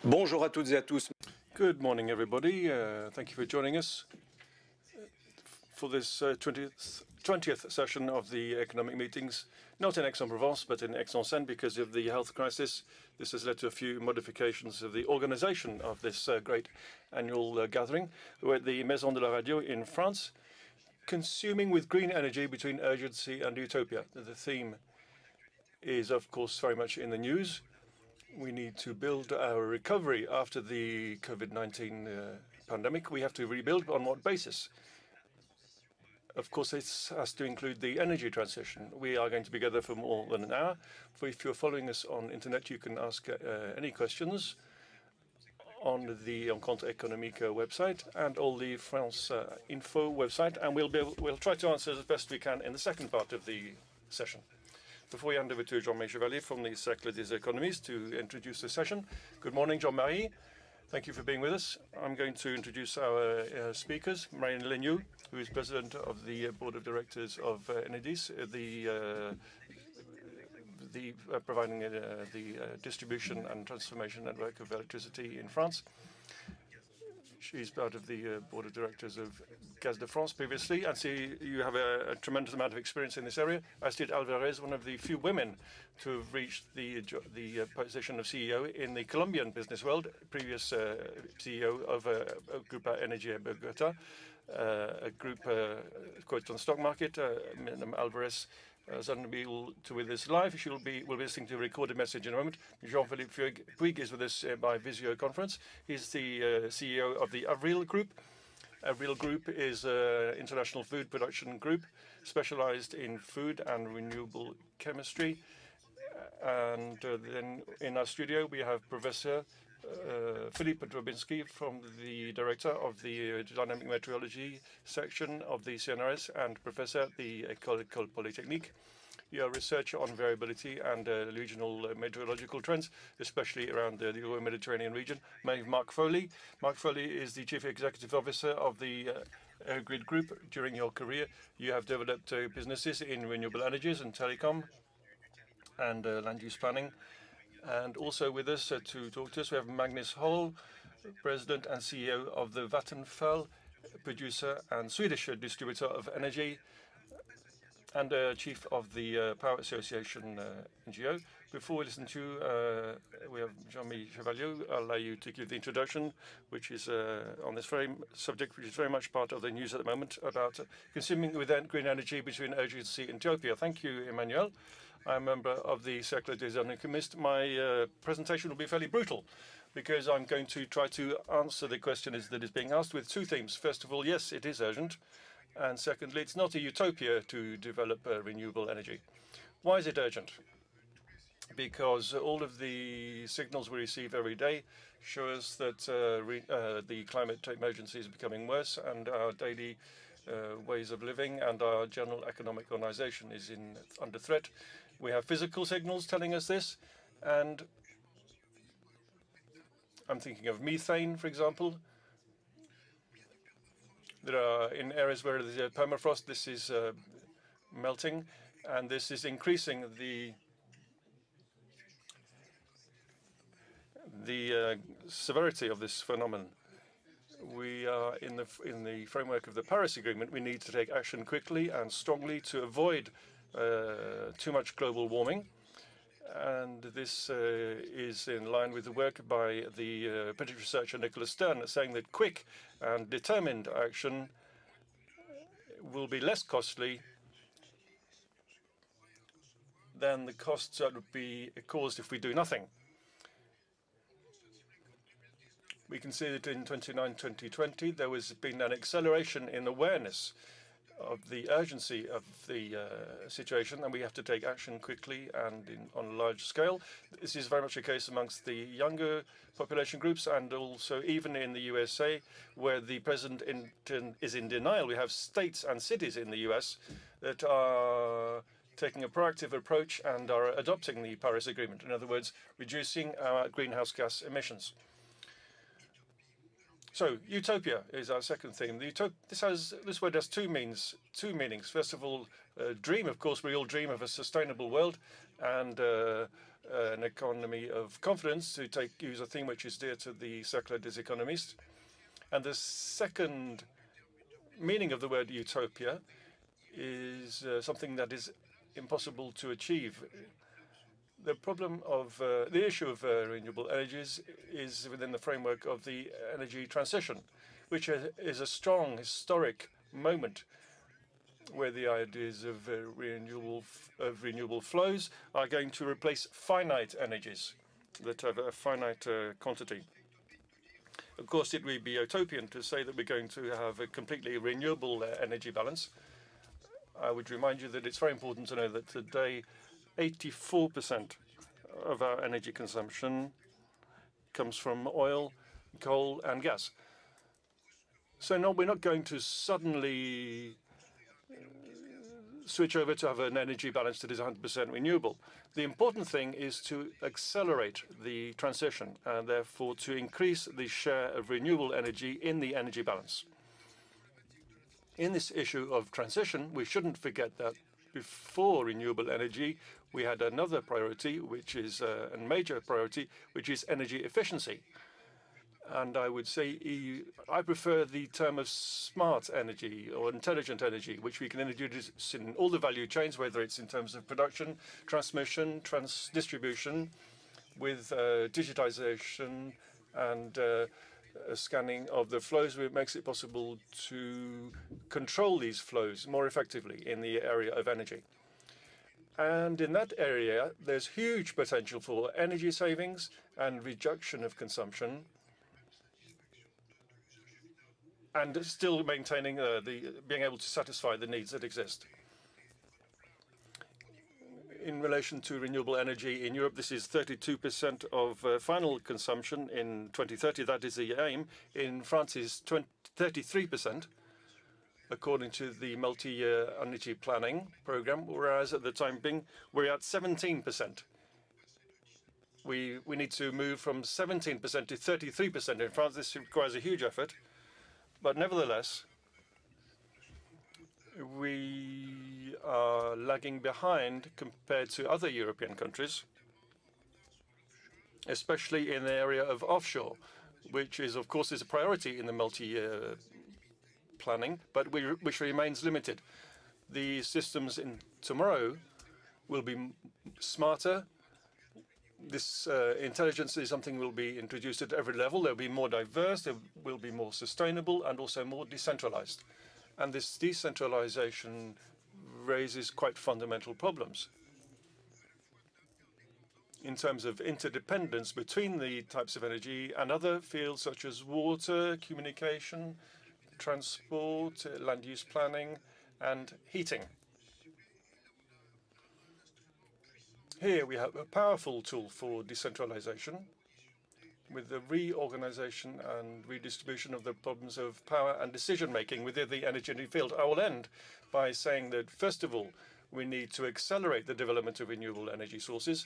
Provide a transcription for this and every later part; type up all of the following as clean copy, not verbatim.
Bonjour à toutes et à tous. Good morning, everybody. Thank you for joining us for this 20th session of the economic meetings, not in Aix-en-Provence, but in Aix-en-Seine, because of the health crisis. This has led to a few modifications of the organization of this great annual gathering. We're at the Maison de la Radio in France, consuming with green energy between urgency and utopia. The theme is, of course, very much in the news. We need to build our recovery after the COVID-19 pandemic. We have to rebuild on what basis? Of course, this has to include the energy transition. We are going to be together for more than an hour. If you're following us on internet, you can ask any questions on the Enquête économique website and all the franceinfo website, and we'll try to answer as best we can in the second part of the session. Before we hand over to Jean-Marie Chevalier from the Cercle des économistes to introduce the session. Good morning, Jean-Marie. Thank you for being with us. I'm going to introduce our speakers. Marianne, who is president of the board of directors of Enedis, providing the distribution and transformation network of electricity in France. She's part of the board of directors of Gaz de France previously, and so you have a tremendous amount of experience in this area. Astrid, one of the few women to have reached the position of CEO in the Colombian business world, previous CEO of Grupo Energia Bogota, a group quoted on the stock market. ALVAREZ is unable to with us live. We'll be listening to a recorded message in a moment. Jean-Philippe PUIG is with us by video conference. He's the CEO of the Avril Group. Avril Group is an international food production group specialized in food and renewable chemistry. And then in our studio, we have Professor Philippe DROBINSKI, from the director of the dynamic meteorology section of the CNRS and professor at the Ecole Polytechnique. Your research on variability and regional meteorological trends, especially around the Lower Mediterranean region. Mark FOLEY. Mark FOLEY is the chief executive officer of the Eirgrid Group. During your career, you have developed businesses in renewable energies and telecom and land use planning. And also with us to talk to us, we have Magnus, president and CEO of the Vattenfall, producer and Swedish distributor of energy, and chief of the Power Association NGO. Before we listen to we have Jean-Marie Chevalier. I'll allow you to give the introduction, which is on this very subject, which is very much part of the news at the moment, about consuming with green energy between urgency and utopia. Thank you, Emmanuel. I'm a member of the Cercle des économistes. My presentation will be fairly brutal because I'm going to try to answer the question that is being asked with two themes. First of all, yes, it is urgent. And secondly, it's not a utopia to develop renewable energy. Why is it urgent? Because all of the signals we receive every day show us that the climate emergency is becoming worse, and our daily ways of living and our general economic organization is under threat. We have physical signals telling us this, and I'm thinking of methane, for example. There are in areas where there's permafrost, this is melting, and this is increasing the severity of this phenomenon. We are in the framework of the Paris Agreement. We need to take action quickly and strongly to avoid too much global warming. And this is in line with the work by the British researcher Nicholas Stern, saying that quick and determined action will be less costly than the costs that would be caused if we do nothing. We can see that in 2019-2020, there has been an acceleration in awareness of the urgency of the situation, and we have to take action quickly and on a large scale. This is very much the case amongst the younger population groups, and also even in the USA, where the president is in denial. We have states and cities in the US that are taking a proactive approach and are adopting the Paris Agreement. In other words, reducing our greenhouse gas emissions. So, utopia is our second theme. This word has two meanings. First of all, dream, of course, we all dream of a sustainable world and an economy of confidence, to use a theme which is dear to the Cercle des économistes. And the second meaning of the word utopia is something that is impossible to achieve. The problem of the issue of renewable energies is within the framework of the energy transition, which is a strong historic moment where the ideas of renewable flows are going to replace finite energies that have a finite quantity. Of course, it would be utopian to say that we're going to have a completely renewable energy balance. I would remind you that it's very important to know that today 84% of our energy consumption comes from oil, coal, and gas. So no, we're not going to suddenly switch over to have an energy balance that is 100% renewable. The important thing is to accelerate the transition and therefore to increase the share of renewable energy in the energy balance. In this issue of transition, we shouldn't forget that before renewable energy, we had another priority, which is a major priority, which is energy efficiency. And I would say I prefer the term of smart energy or intelligent energy, which we can introduce in all the value chains, whether it's in terms of production, transmission, distribution, with digitization and scanning of the flows, which makes it possible to control these flows more effectively in the area of energy. And in that area, there's huge potential for energy savings and reduction of consumption, and still maintaining being able to satisfy the needs that exist. In relation to renewable energy in Europe, this is 32% of final consumption in 2030. That is the aim. In France, is 33%, according to the multi-year energy planning program, whereas at the time being, we're at 17%. We need to move from 17% to 33% in France. This requires a huge effort. But nevertheless, we are lagging behind compared to other European countries, especially in the area of offshore, which is, of course, is a priority in the multi-year planning, but which remains limited. The systems in tomorrow will be smarter. This intelligence is something will be introduced at every level. They'll be more diverse, they will be more sustainable, and also more decentralized. And this decentralization raises quite fundamental problems in terms of interdependence between the types of energy and other fields such as water, communication, transport, land use planning, and heating. Here we have a powerful tool for decentralization with the reorganization and redistribution of the problems of power and decision-making within the energy field. I will end by saying that, first of all, we need to accelerate the development of renewable energy sources,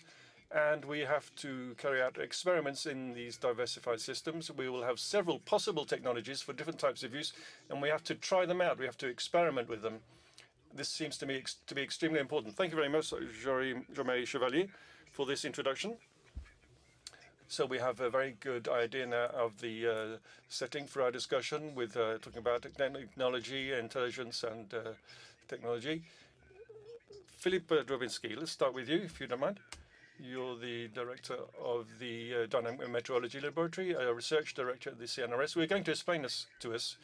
and we have to carry out experiments in these diversified systems. We will have several possible technologies for different types of use, and we have to try them out. We have to experiment with them. This seems to me to be extremely important. Thank you very much, Jean-Marie Chevalier, for this introduction. So we have a very good idea now of the setting for our discussion with talking about technology, intelligence, and technology. Philippe DROBINSKI, let's start with you, if you don't mind. You're the director of the Dynamic Meteorology Laboratory, a research director at the CNRS. We're going to explain to us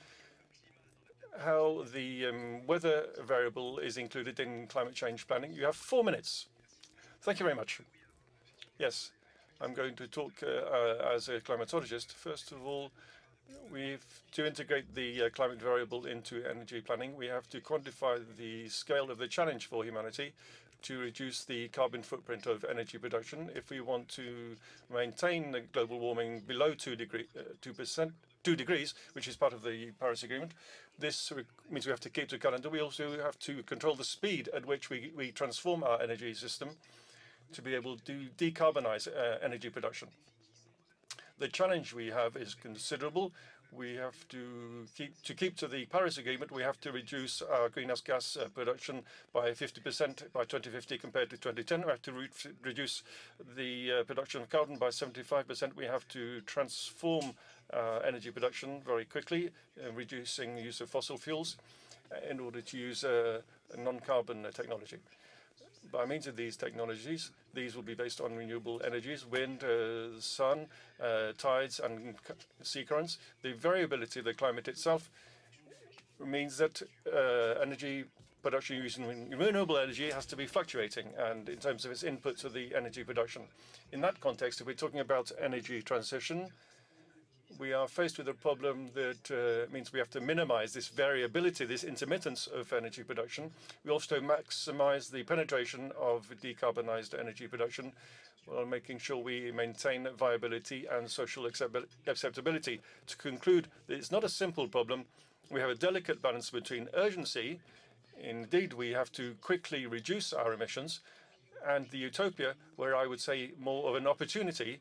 how the weather variable is included in climate change planning. You have 4 minutes. Thank you very much. Yes, I'm going to talk as a climatologist. First of all, to integrate the climate variable into energy planning, we have to quantify the scale of the challenge for humanity to reduce the carbon footprint of energy production. If we want to maintain the global warming below 2%, 2 degrees, which is part of the Paris Agreement. This means we have to keep to calendar. We also have to control the speed at which we transform our energy system to be able to decarbonize energy production. The challenge we have is considerable. We have to keep to the Paris Agreement. We have to reduce our greenhouse gas production by 50% by 2050 compared to 2010. We have to reduce the production of carbon by 75%. We have to transform energy production very quickly, reducing the use of fossil fuels in order to use non-carbon technology. By means of these technologies, these will be based on renewable energies, wind, sun, tides, and sea currents. The variability of the climate itself means that energy production using renewable energy has to be fluctuating, and in terms of its input to the energy production. In that context, if we're talking about energy transition, we are faced with a problem that means we have to minimize this variability, this intermittence of energy production. We also maximize the penetration of decarbonized energy production while making sure we maintain viability and social acceptability. To conclude, it's not a simple problem. We have a delicate balance between urgency. Indeed, we have to quickly reduce our emissions, and the utopia, where I would say more of an opportunity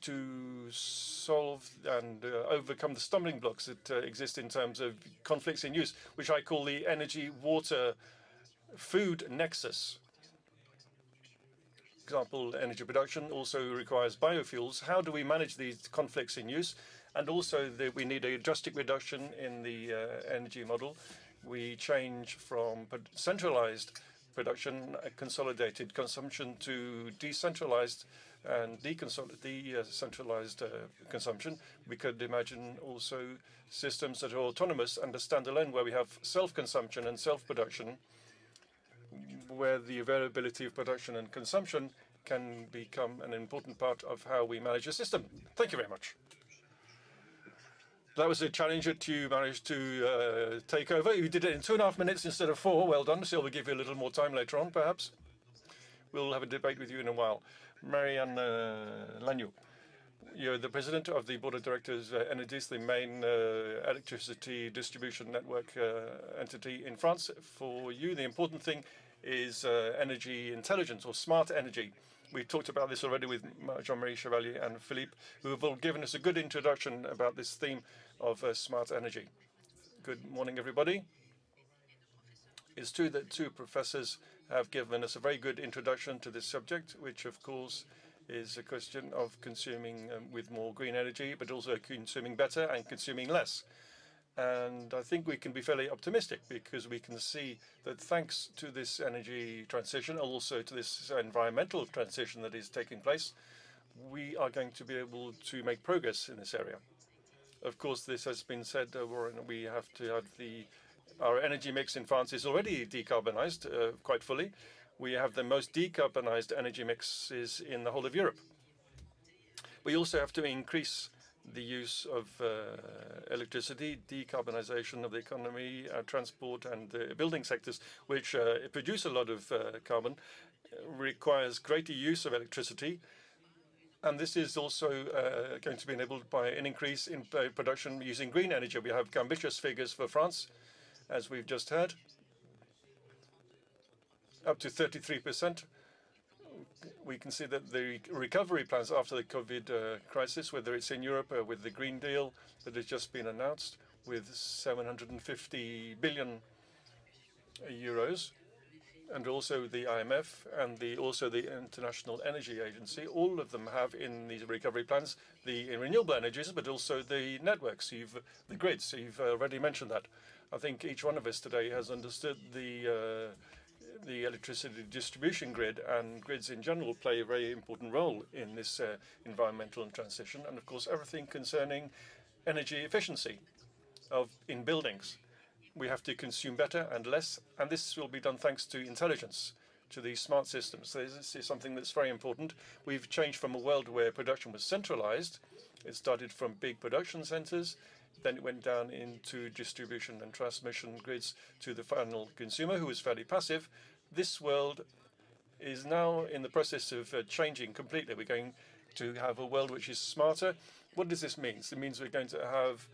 to solve and overcome the stumbling blocks that exist in terms of conflicts in use, which I call the energy, water, food nexus. For example, energy production also requires biofuels. How do we manage these conflicts in use? And also we need a drastic reduction in the energy model. We change from centralized production, consolidated consumption, to decentralized and decentralized consumption. We could imagine also systems that are autonomous and standalone, where we have self-consumption and self-production, where the availability of production and consumption can become an important part of how we manage a system. Thank you very much. That was a challenge that you managed to take over. You did it in 2.5 minutes instead of 4. Well done. So we'll give you a little more time later on, perhaps. We'll have a debate with you in a while. Marianne LAIGNEAU, you're the president of the board of directors of Enedis, the main electricity distribution network entity in France. For you, the important thing is energy intelligence, or smart energy. We talked about this already with Jean-Marie Chevalier and Philippe, who have all given us a good introduction about this theme of smart energy. Good morning, everybody. It's true that 2 professors have given us a very good introduction to this subject, which of course is a question of consuming with more green energy, but also consuming better and consuming less. And I think we can be fairly optimistic, because we can see that thanks to this energy transition, also to this environmental transition that is taking place, we are going to be able to make progress in this area. Of course, this has been said, Warren, we have to have our energy mix in France is already decarbonized quite fully. We have the most decarbonized energy mixes in the whole of Europe. We also have to increase the use of electricity, decarbonization of the economy, transport, and the building sectors, which produce a lot of carbon, requires greater use of electricity. And this is also going to be enabled by an increase in production using green energy. We have ambitious figures for France, as we've just heard, up to 33%. We can see that the recovery plans after the COVID crisis, whether it's in Europe or with the Green Deal that has just been announced with 750 billion euros, and also the IMF and also the International Energy Agency, all of them have in these recovery plans the renewable energies, but also the networks, the grids. So you've already mentioned that. I think each one of us today has understood the electricity distribution grid, and grids in general play a very important role in this environmental transition, and of course everything concerning energy efficiency in buildings. We have to consume better and less, and this will be done thanks to intelligence, to these smart systems. So this is something that's very important. We've changed from a world where production was centralized. It started from big production centers, then it went down into distribution and transmission grids to the final consumer, who was fairly passive. This world is now in the process of changing completely. We're going to have a world which is smarter, What does this mean? It means we're going to have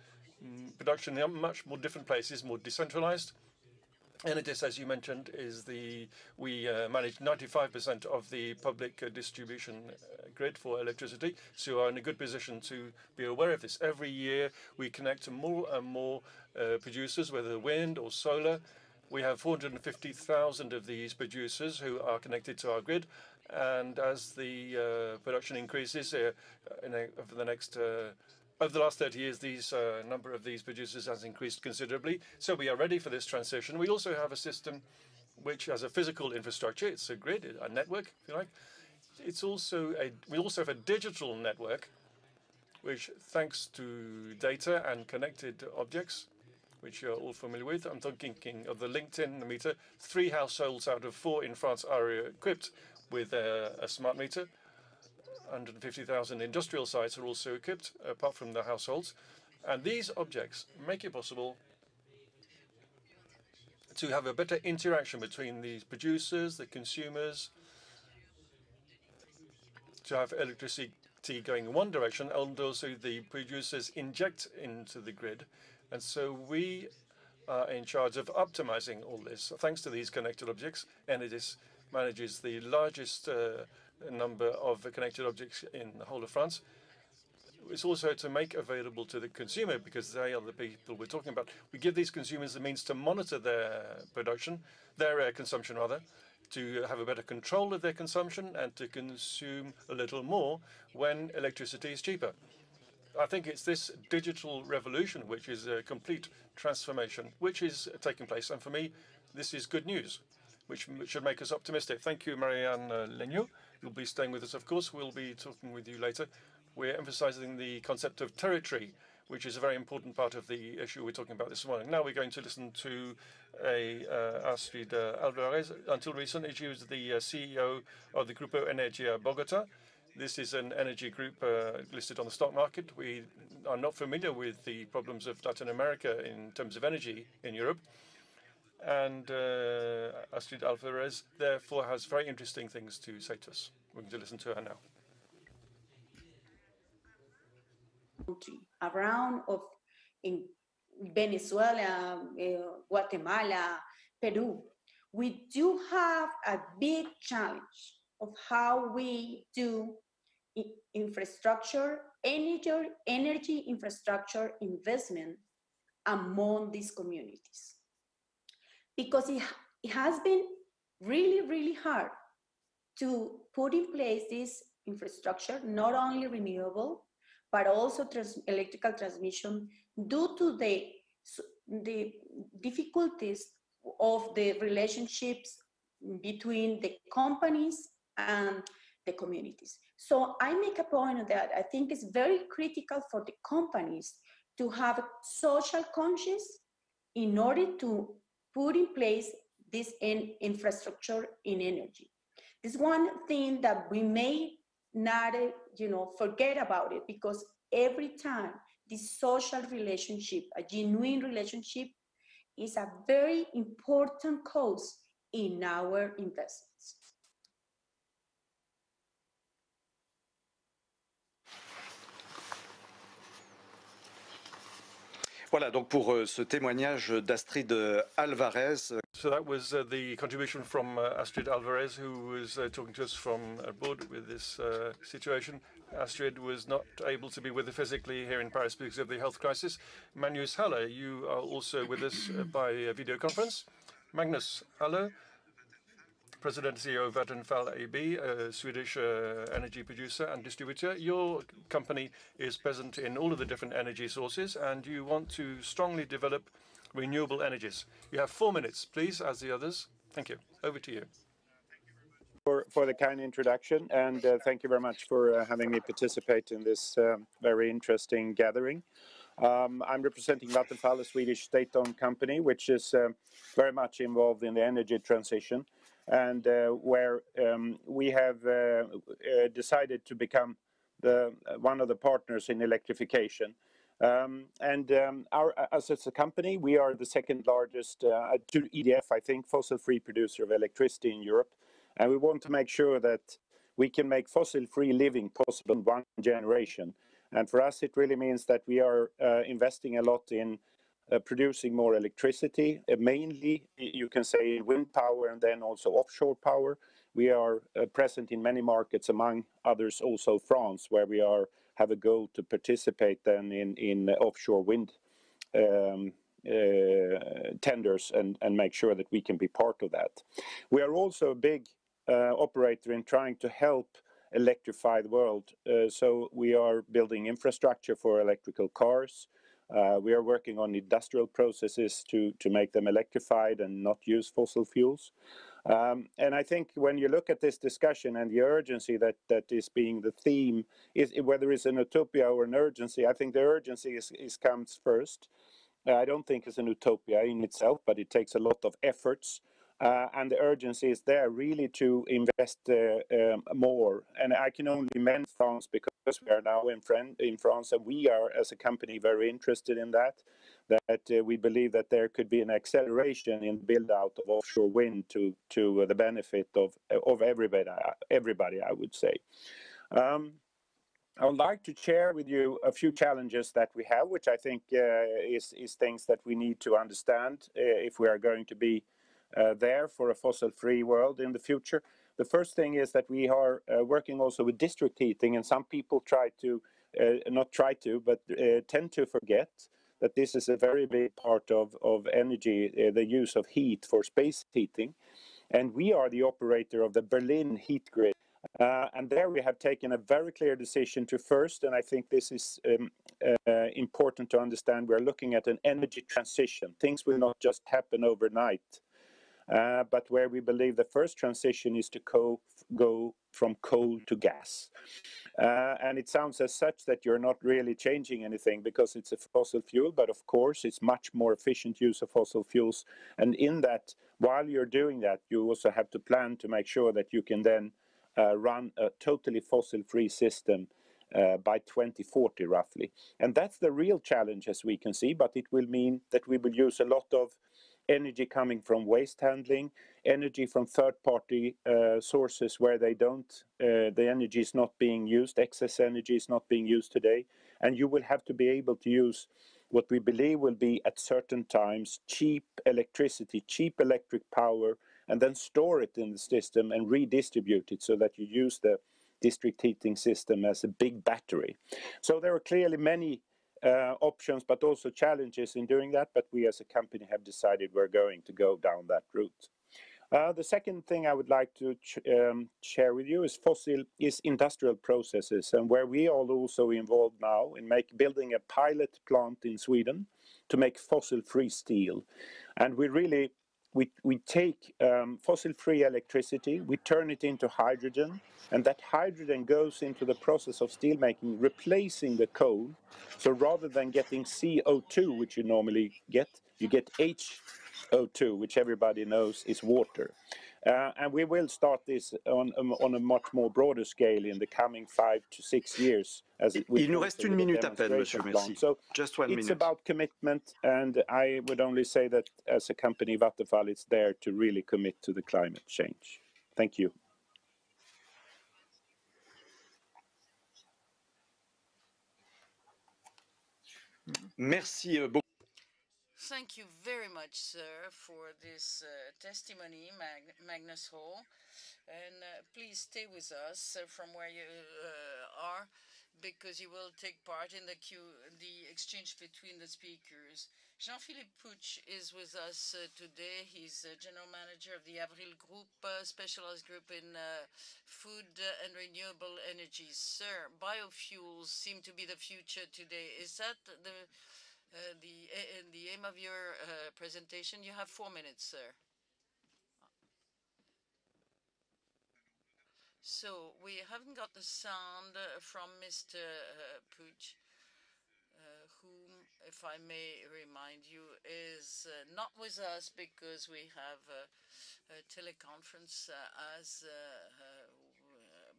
production in much more different places, more decentralized. Enedis, as you mentioned, we manage 95% of the public distribution grid for electricity, so we are in a good position to be aware of this. Every year, we connect more and more producers, whether wind or solar. We have 450,000 of these producers who are connected to our grid, and as the production increases over the last 30 years, these number of these producers has increased considerably. So we are ready for this transition. We also have a system which has a physical infrastructure. It's a grid, a network, if you like. We also have a digital network, which, thanks to data and connected objects, which you're all familiar with. I'm thinking of the LinkedIn meter. 3 households out of 4 in France are equipped with a smart meter. 150,000 industrial sites are also equipped, apart from the households. And these objects make it possible to have a better interaction between these producers, the consumers, to have electricity going in one direction, and also the producers inject into the grid. And so we are in charge of optimizing all this. Thanks to these connected objects, Enedis manages the largest number of connected objects in the whole of France. It's also to make available to the consumer, because they are the people we're talking about. We give these consumers the means to monitor their production, their consumption rather, to have a better control of their consumption and to consume a little more when electricity is cheaper. I think it's this digital revolution which is a complete transformation, which is taking place. And for me, this is good news, which should make us optimistic. Thank you, Marianne LAIGNEAU. You'll be staying with us, of course. We'll be talking with you later. We're emphasizing the concept of territory, which is a very important part of the issue we're talking about this morning. Now we're going to listen to Astrid ALVAREZ. Until recently, she was the CEO of the Grupo Energia Bogota. This is an energy group listed on the stock market. We are not familiar with the problems of Latin America in terms of energy in Europe. And Astrid ALVAREZ, therefore, has very interesting things to say to us. We're going to listen to her now. Around in Venezuela, Guatemala, Peru, we do have a big challenge of how we do infrastructure, energy infrastructure investment among these communities. Because it has been really, really hard to put in place this infrastructure, not only renewable, but also electrical transmission, due to the difficulties of the relationships between the companies and the communities. So I make a point of that. I think it's very critical for the companies to have social conscience in order to put in place this infrastructure in energy. This is one thing that we may not, forget about it, because every time this social relationship, a genuine relationship, is a very important cause in our investments. Voilà, donc pour ce témoignage d'Astrid ALVAREZ. So that was the contribution from Astrid ALVAREZ, who was talking to us from abroad with this situation. Astrid was not able to be with us physically here in Paris because of the health crisis. Magnus, you are also with us by video conference. Magnus, President and CEO of Vattenfall AB, a Swedish energy producer and distributor. Your company is present in all of the different energy sources, and you want to strongly develop renewable energies. You have 4 minutes, please, as the others. Thank you. Over to you. For the kind introduction, and thank you very much for having me participate in this very interesting gathering. I'm representing Vattenfall, a Swedish state-owned company, which is very much involved in the energy transition, and where we have decided to become one of the partners in electrification. As a company, we are the second largest, to EDF, I think, fossil-free producer of electricity in Europe. And we want to make sure that we can make fossil-free living possible in one generation. And for us, it really means that we are investing a lot in producing more electricity, mainly, you can say, in wind power and then also offshore power. We are present in many markets, among others also France, where we have a goal to participate then in offshore wind tenders and make sure that we can be part of that. We are also a big operator in trying to help electrify the world. So we are building infrastructure for electrical cars. We are working on industrial processes to make them electrified and not use fossil fuels. And I think when you look at this discussion and the urgency that is being the theme, whether it's an utopia or an urgency, I think the urgency comes first. I don't think it's an utopia in itself, but it takes a lot of efforts. And the urgency is there really to invest more. And I can only mention France because we are now in France, and we are, as a company, very interested in that we believe that there could be an acceleration in build out of offshore wind to the benefit of everybody, I would say. I would like to share with you a few challenges that we have, which I think is things that we need to understand if we are going to be there for a fossil-free world in the future. The first thing is that we are working also with district heating, and some people tend to forget that this is a very big part of energy, the use of heat for space heating. And we are the operator of the Berlin heat grid. And there we have taken a very clear decision to first, and I think this is important to understand, we're looking at an energy transition. Things will not just happen overnight, but where we believe the first transition is to go from coal to gas. And it sounds as such that you're not really changing anything because it's a fossil fuel, but of course it's much more efficient use of fossil fuels. And in that, while you're doing that, you also have to plan to make sure that you can then run a totally fossil-free system by 2040 roughly. And that's the real challenge as we can see, but it will mean that we will use a lot of energy coming from waste handling, energy from third-party sources where the energy is not being used, excess energy is not being used today, and you will have to be able to use what we believe will be at certain times cheap electricity, cheap electric power, and then store it in the system and redistribute it so that you use the district heating system as a big battery. So there are clearly many options, but also challenges in doing that. But we as a company have decided we're going to go down that route. The second thing I would like to share with you is industrial processes, and where we are also involved now in building a pilot plant in Sweden to make fossil-free steel. And we take fossil-free electricity, we turn it into hydrogen, and that hydrogen goes into the process of steel making, replacing the coal. So rather than getting CO2, which you normally get, you get H2O, which everybody knows is water. And we will start this on a much more broader scale in the coming 5 to 6 years. Il nous reste une minute à peine, monsieur, merci. So just 1 minute. It's about commitment, and I would only say that as a company, Vattenfall is there to really commit to the climate change. Thank you. Merci beaucoup. Thank you very much, sir, for this testimony, Magnus Hall. And please stay with us from where you are, because you will take part in the exchange between the speakers. Jean-Philippe Puig is with us today. He's General Manager of the Avril Groupe, specialized group in food and renewable energies. Sir, biofuels seem to be the future today. Is that the aim of your presentation? You have 4 minutes, sir. So we haven't got the sound from Mr. Puig, whom, if I may remind you, is not with us because we have a teleconference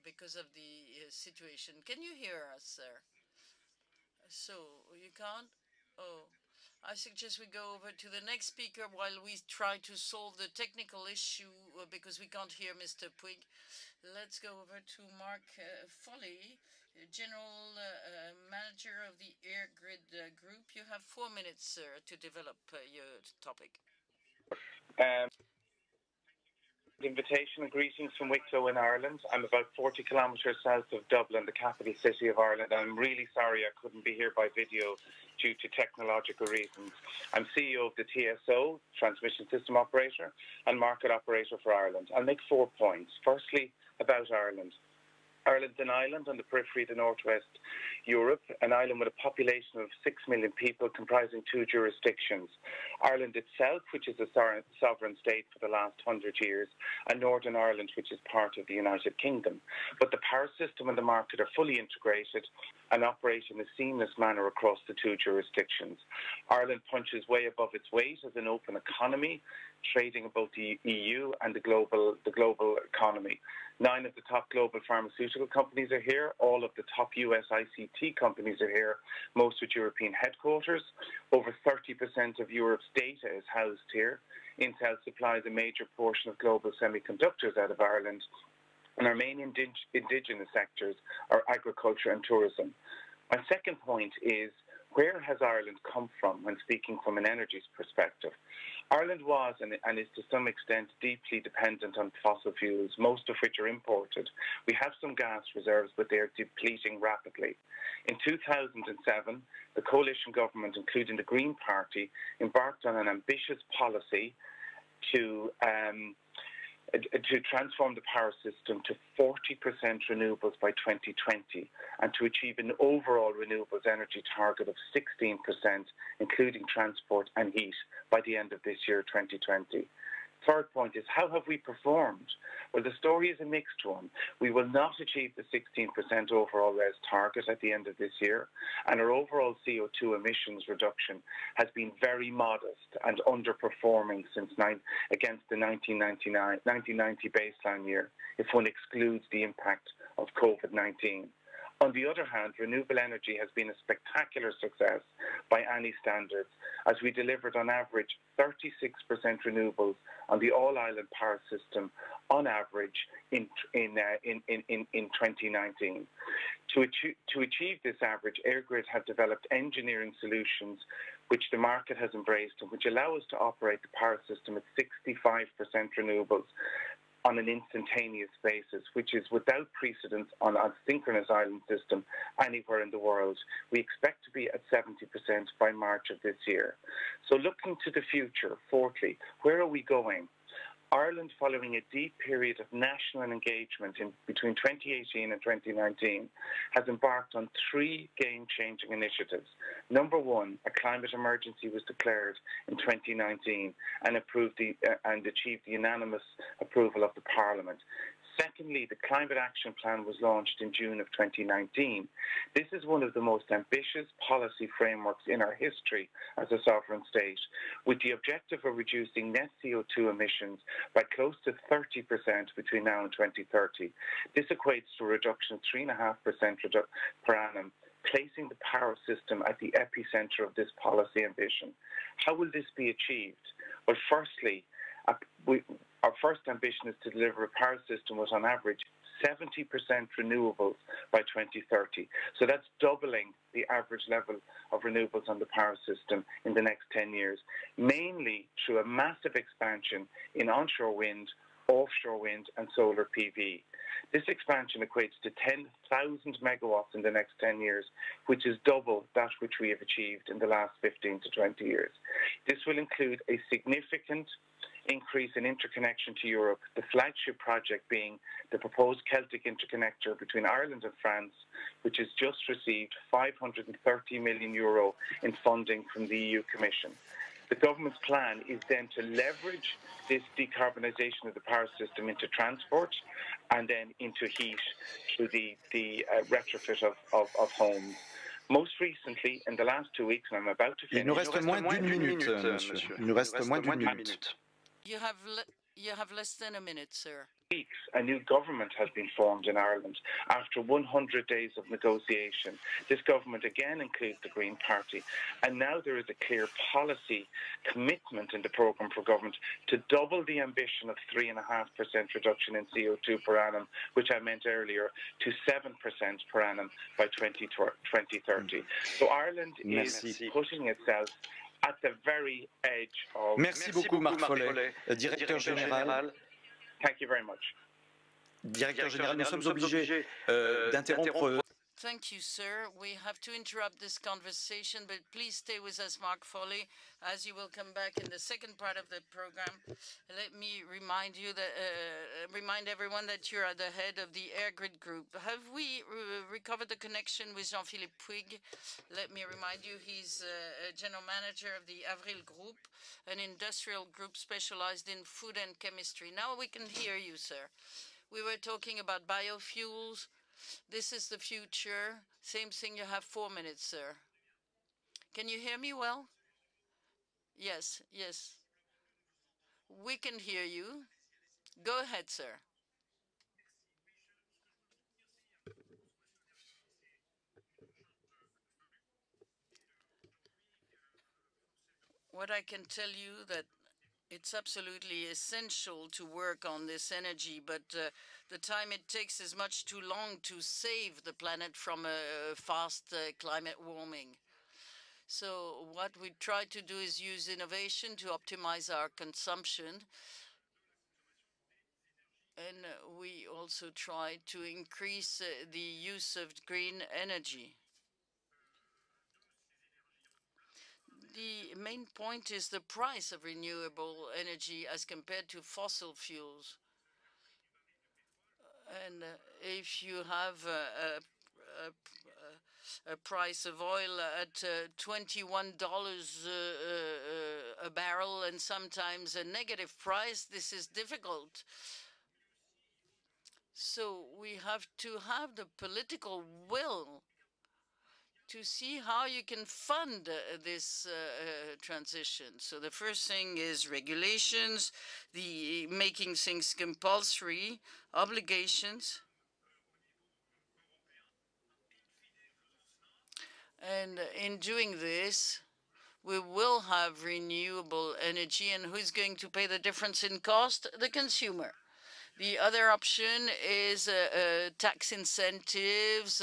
because of the situation. Can you hear us, sir? So you can't? Oh, I suggest we go over to the next speaker while we try to solve the technical issue because we can't hear Mr. Puig. Let's go over to Mark FOLEY. General Manager of the Eirgrid Group. You have 4 minutes, sir, to develop your topic. Invitation and greetings from Wicklow in Ireland. I'm about 40 kilometres south of Dublin, the capital city of Ireland. I'm really sorry I couldn't be here by video due to technological reasons. I'm CEO of the TSO, Transmission System Operator, and Market Operator for Ireland. I'll make 4 points. Firstly, about Ireland. Ireland's an island on the periphery of the northwest Europe, an island with a population of 6 million people comprising 2 jurisdictions. Ireland itself, which is a sovereign state for the last 100 years, and Northern Ireland, which is part of the United Kingdom. But the power system and the market are fully integrated and operate in a seamless manner across the 2 jurisdictions. Ireland punches way above its weight as an open economy, trading about the EU and the global economy. 9 of the top global pharmaceutical companies are here. All of the top US ICT companies are here, most with European headquarters. Over 30% of Europe's data is housed here. Intel supplies a major portion of global semiconductors out of Ireland. And our main indigenous sectors are agriculture and tourism. My second point is, where has Ireland come from when speaking from an energy perspective? Ireland was and is to some extent deeply dependent on fossil fuels, most of which are imported. We have some gas reserves, but they are depleting rapidly. In 2007, the coalition government, including the Green Party, embarked on an ambitious policy to transform the power system to 40% renewables by 2020 and to achieve an overall renewables energy target of 16%, including transport and heat, by the end of this year, 2020. Third point is, how have we performed? Well, the story is a mixed one. We will not achieve the 16% overall RES target at the end of this year, and our overall CO2 emissions reduction has been very modest and underperforming against the 1990 baseline year, if one excludes the impact of COVID-19. On the other hand, renewable energy has been a spectacular success by any standards, as we delivered on average 36% renewables on the all-island power system on average in 2019. To achieve this average, Eirgrid have developed engineering solutions which the market has embraced and which allow us to operate the power system at 65% renewables on an instantaneous basis, which is without precedent on a synchronous island system anywhere in the world. We expect to be at 70% by March of this year. So looking to the future, fourthly, where are we going? Ireland, following a deep period of national engagement between 2018 and 2019, has embarked on 3 game-changing initiatives. Number 1, a climate emergency was declared in 2019 and achieved the unanimous approval of the Parliament. Secondly, the Climate Action Plan was launched in June of 2019. This is one of the most ambitious policy frameworks in our history as a sovereign state, with the objective of reducing net CO2 emissions by close to 30% between now and 2030. This equates to a reduction of 3.5% per annum, placing the power system at the epicenter of this policy ambition. How will this be achieved? Well, firstly, our first ambition is to deliver a power system with, on average, 70% renewables by 2030. So that's doubling the average level of renewables on the power system in the next 10 years, mainly through a massive expansion in onshore wind, offshore wind and solar PV. This expansion equates to 10,000 megawatts in the next 10 years, which is double that which we have achieved in the last 15 to 20 years. This will include a significant increase in interconnection to Europe, the flagship project being the proposed Celtic interconnector between Ireland and France, which has just received €530 million in funding from the EU Commission. The government's plan is then to leverage this decarbonisation of the power system into transport and then into heat through the retrofit of homes. Most recently, in the last 2 weeks, and I'm about to finish... Il nous reste moins d'une minute, monsieur. Il nous reste moins d'une minute. You have You have less than a minute, sir. Weeks, a new government has been formed in Ireland after 100 days of negotiation. This government again includes the Green Party, and now there is a clear policy commitment in the programme for government to double the ambition of 3.5% reduction in CO2 per annum, which I meant earlier, to 7% per annum by 2030. So Ireland is putting itself at the very edge of... Merci beaucoup, Marc FOLEY, directeur général. Thank you very much. Directeur général, nous sommes obligés d'interrompre. Thank you, sir. We have to interrupt this conversation, but please stay with us, Marc FOLEY, as you will come back in the second part of the program. Let me remind you that remind everyone that you are the head of the Eirgrid Group. Have we recovered the connection with Jean-Philippe PUIG? Let me remind you, he's a general manager of the Avril Groupe, an industrial group specialized in food and chemistry. Now we can hear you, sir. We were talking about biofuels. This is the future. Same thing, you have 4 minutes, sir. Can you hear me well? Yes, yes. We can hear you. Go ahead, sir. What I can tell you that it's absolutely essential to work on this energy, but the time it takes is much too long to save the planet from a fast climate warming. So what we try to do is use innovation to optimize our consumption. And we also try to increase the use of green energy. The main point is the price of renewable energy as compared to fossil fuels. And if you have a price of oil at $21 a barrel and sometimes a negative price, this is difficult. So we have to have the political will to see how you can fund this transition. So the first thing is regulations, the making things compulsory, obligations. And in doing this, we will have renewable energy, and who's going to pay the difference in cost? The consumer. The other option is tax incentives,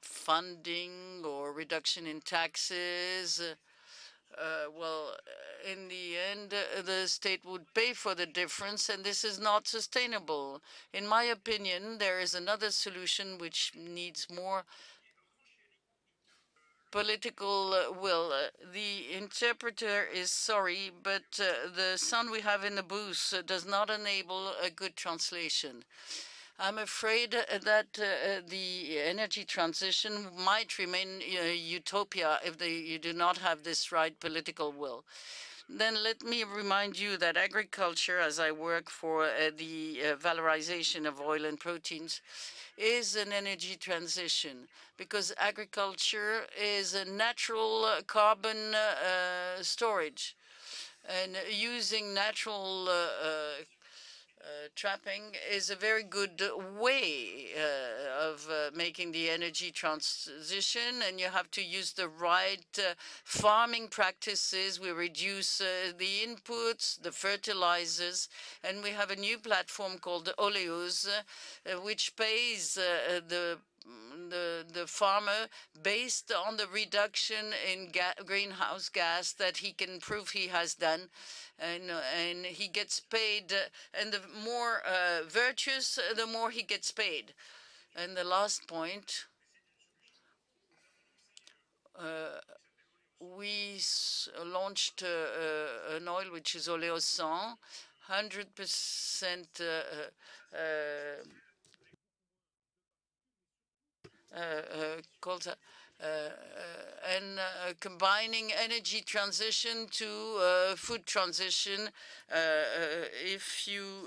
funding or reduction in taxes. Well, in the end, the state would pay for the difference, and this is not sustainable. In my opinion, there is another solution which needs more political will. The interpreter is sorry, but the sound we have in the booth does not enable a good translation. I'm afraid that the energy transition might remain utopia if you do not have this right political will. Then let me remind you that agriculture, as I work for the valorization of oil and proteins, is an energy transition, because agriculture is a natural carbon storage, and using natural trapping is a very good way of making the energy transition, and you have to use the right farming practices. We reduce the inputs, the fertilizers, and we have a new platform called Oleos, which pays the farmer based on the reduction in greenhouse gas that he can prove he has done, and he gets paid, and the more virtuous, the more he gets paid. And the last point, we launched an oil which is Oleos 100% and combining energy transition to food transition. If you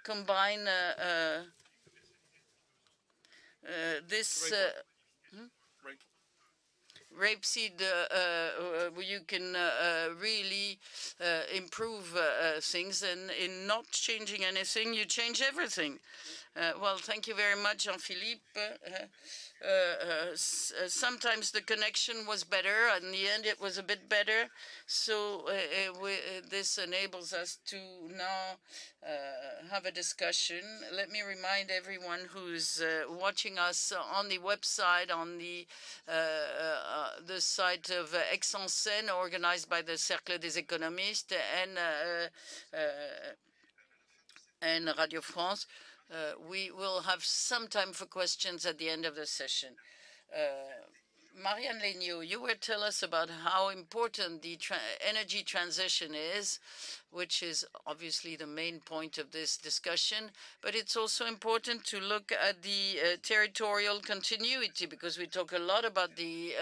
combine rapeseed, you can really improve things, and in not changing anything, you change everything. Well, thank you very much, Jean-Philippe. Sometimes the connection was better. In the end, it was a bit better. So this enables us to now have a discussion. Let me remind everyone who's watching us on the website, on the site of Aix-en-Seine, organized by the Cercle des économistes and Radio France. We will have some time for questions at the end of the session. Marianne LAIGNEAU, you will tell us about how important the energy transition is, which is obviously the main point of this discussion, but it's also important to look at the territorial continuity, because we talk a lot about the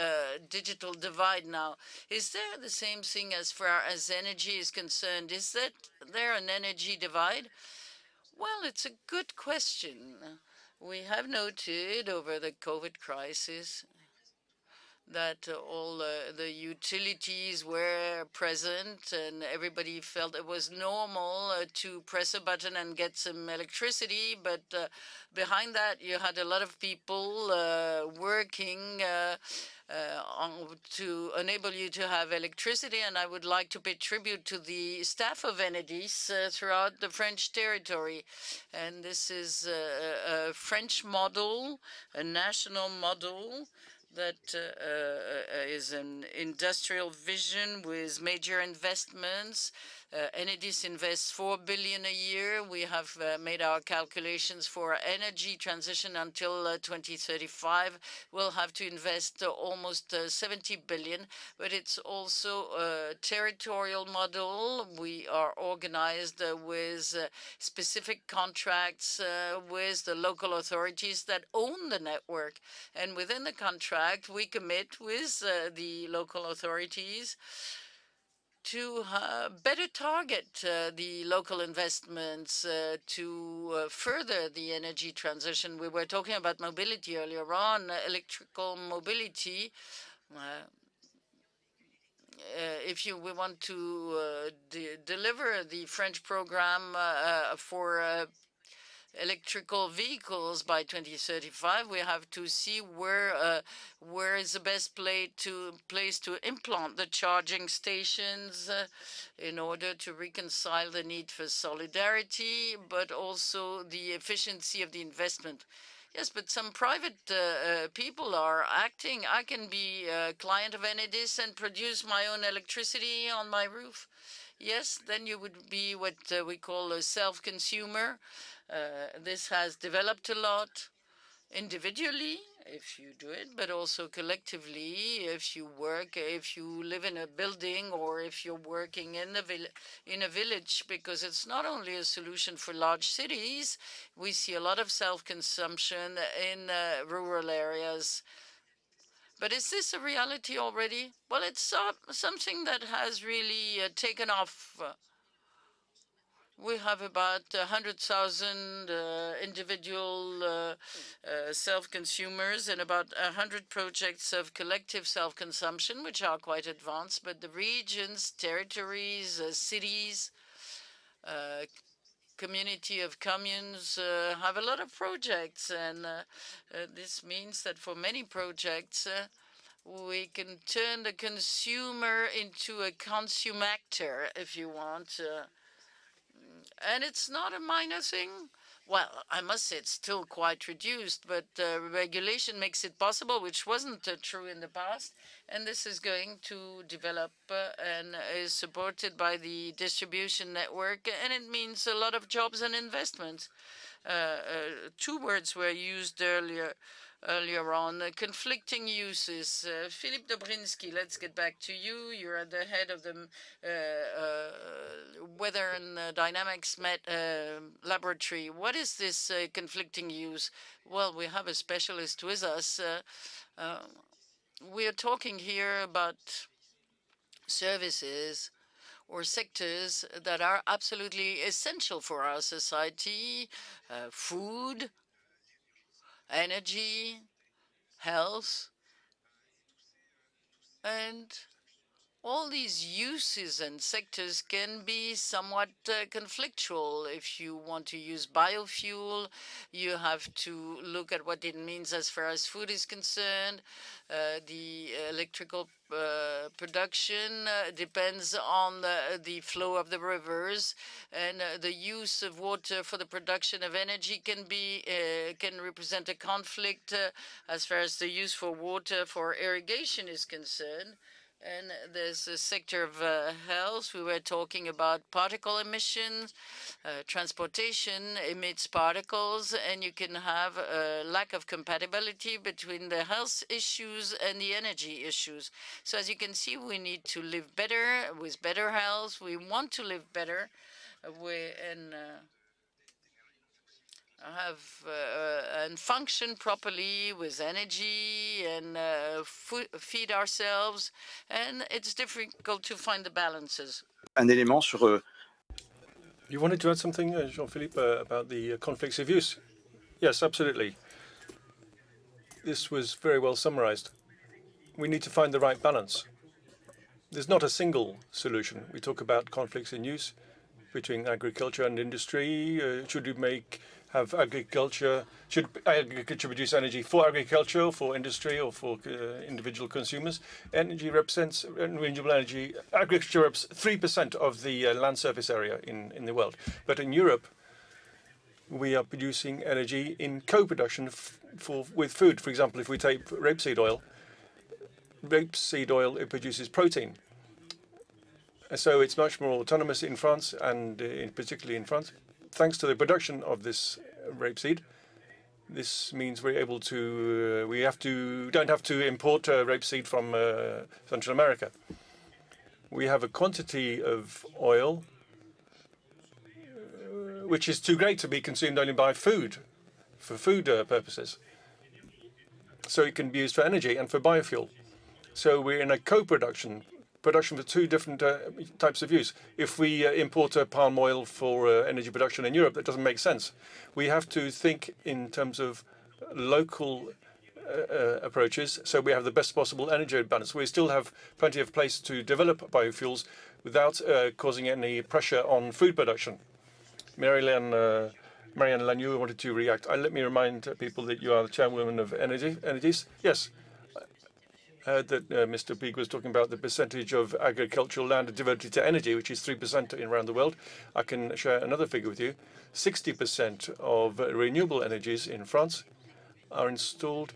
digital divide now. Is there the same thing as far as energy is concerned? Is there an energy divide? Well, it's a good question. We have noted over the COVID crisis that all the utilities were present, and everybody felt it was normal to press a button and get some electricity. But behind that, you had a lot of people working to enable you to have electricity. And I would like to pay tribute to the staff of Enedis throughout the French territory. And this is a French model, a national model, that is an industrial vision with major investments. Enedis invests 4 billion a year. We have made our calculations for energy transition until 2035. We'll have to invest almost 70 billion, but it's also a territorial model. We are organized with specific contracts with the local authorities that own the network. And within the contract, we commit with the local authorities to better target the local investments to further the energy transition. We were talking about mobility earlier on, electrical mobility. If we want to deliver the French program for electrical vehicles by 2035, we have to see where is the best place to implant the charging stations in order to reconcile the need for solidarity, but also the efficiency of the investment. Yes, but some private people are acting. I can be a client of Enedis and produce my own electricity on my roof. Yes, then you would be what we call a self-consumer. This has developed a lot individually, if you do it, but also collectively, if you work, if you live in a building, or if you're working in a village, because it's not only a solution for large cities. We see a lot of self-consumption in rural areas. But is this a reality already? Well, it's something that has really taken off. We have about 100,000 individual self-consumers and about 100 projects of collective self-consumption, which are quite advanced. But the regions, territories, cities, community of communes have a lot of projects. And this means that for many projects, we can turn the consumer into a consumactor, if you want. And it's not a minor thing. Well, I must say it's still quite reduced, but regulation makes it possible, which wasn't true in the past. And this is going to develop and is supported by the distribution network. And it means a lot of jobs and investments. Two words were used earlier on, conflicting uses. Philippe Dobrinski, let's get back to you. You're at the head of the Weather and Dynamics Laboratory. What is this conflicting use? Well, we have a specialist with us. We are talking here about services or sectors that are absolutely essential for our society, food, energy, health. And all these uses and sectors can be somewhat conflictual. If you want to use biofuel, you have to look at what it means as far as food is concerned. The electrical production depends on the flow of the rivers, and the use of water for the production of energy can represent a conflict as far as the use for water for irrigation is concerned. And there's a sector of health. We were talking about particle emissions. Transportation emits particles, and you can have a lack of compatibility between the health issues and the energy issues. So as you can see, we need to live better with better health. We want to live better have and function properly with energy and feed ourselves, and it's difficult to find the balances. Un élément sur. You wanted to add something, Jean-Philippe, about the conflicts of use? Yes, absolutely. This was very well summarized. We need to find the right balance. There's not a single solution. We talk about conflicts in use between agriculture and industry. Should agriculture produce energy for agriculture, for industry, or for individual consumers? Energy represents renewable energy. Agriculture represents 3% of the land surface area in the world. But in Europe, we are producing energy in co-production with food. For example, if we take rapeseed oil, it produces protein. So it's much more autonomous in France, and particularly in France, thanks to the production of this rapeseed. This means we're able to don't have to import rapeseed from Central America. We have a quantity of oil which is too great to be consumed only by for food purposes. So it can be used for energy and for biofuel. So we're in a co-production for two different types of use. If we import palm oil for energy production in Europe, that doesn't make sense. We have to think in terms of local approaches, so we have the best possible energy balance. We still have plenty of place to develop biofuels without causing any pressure on food production. Marianne LAIGNEAU wanted to react. Let me remind people that you are the chairwoman of Enedis. Yes. Heard that Mr. PUIG was talking about the percentage of agricultural land devoted to energy, which is 3% around the world. I can share another figure with you. 60% of renewable energies in France are installed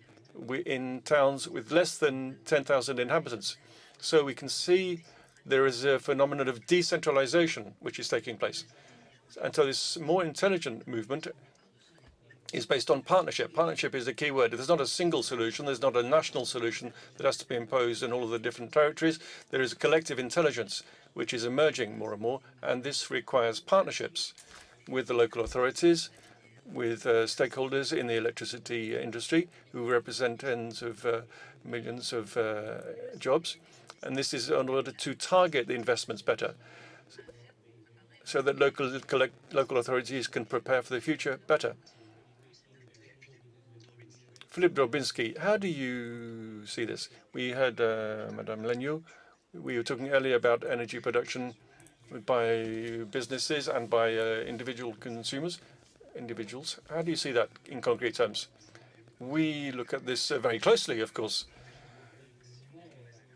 in towns with less than 10,000 inhabitants. So we can see there is a phenomenon of decentralization which is taking place. And so this more intelligent movement is based on partnership. Partnership is the key word. There's not a single solution. There's not a national solution that has to be imposed in all of the different territories. There is a collective intelligence which is emerging more and more, and this requires partnerships with the local authorities, with stakeholders in the electricity industry who represent tens of millions of jobs. And this is in order to target the investments better, so that local authorities can prepare for the future better. Philippe DROBINSKI, how do you see this? We had Madame LAIGNEAU. We were talking earlier about energy production by businesses and by individuals. How do you see that in concrete terms? We look at this very closely, of course.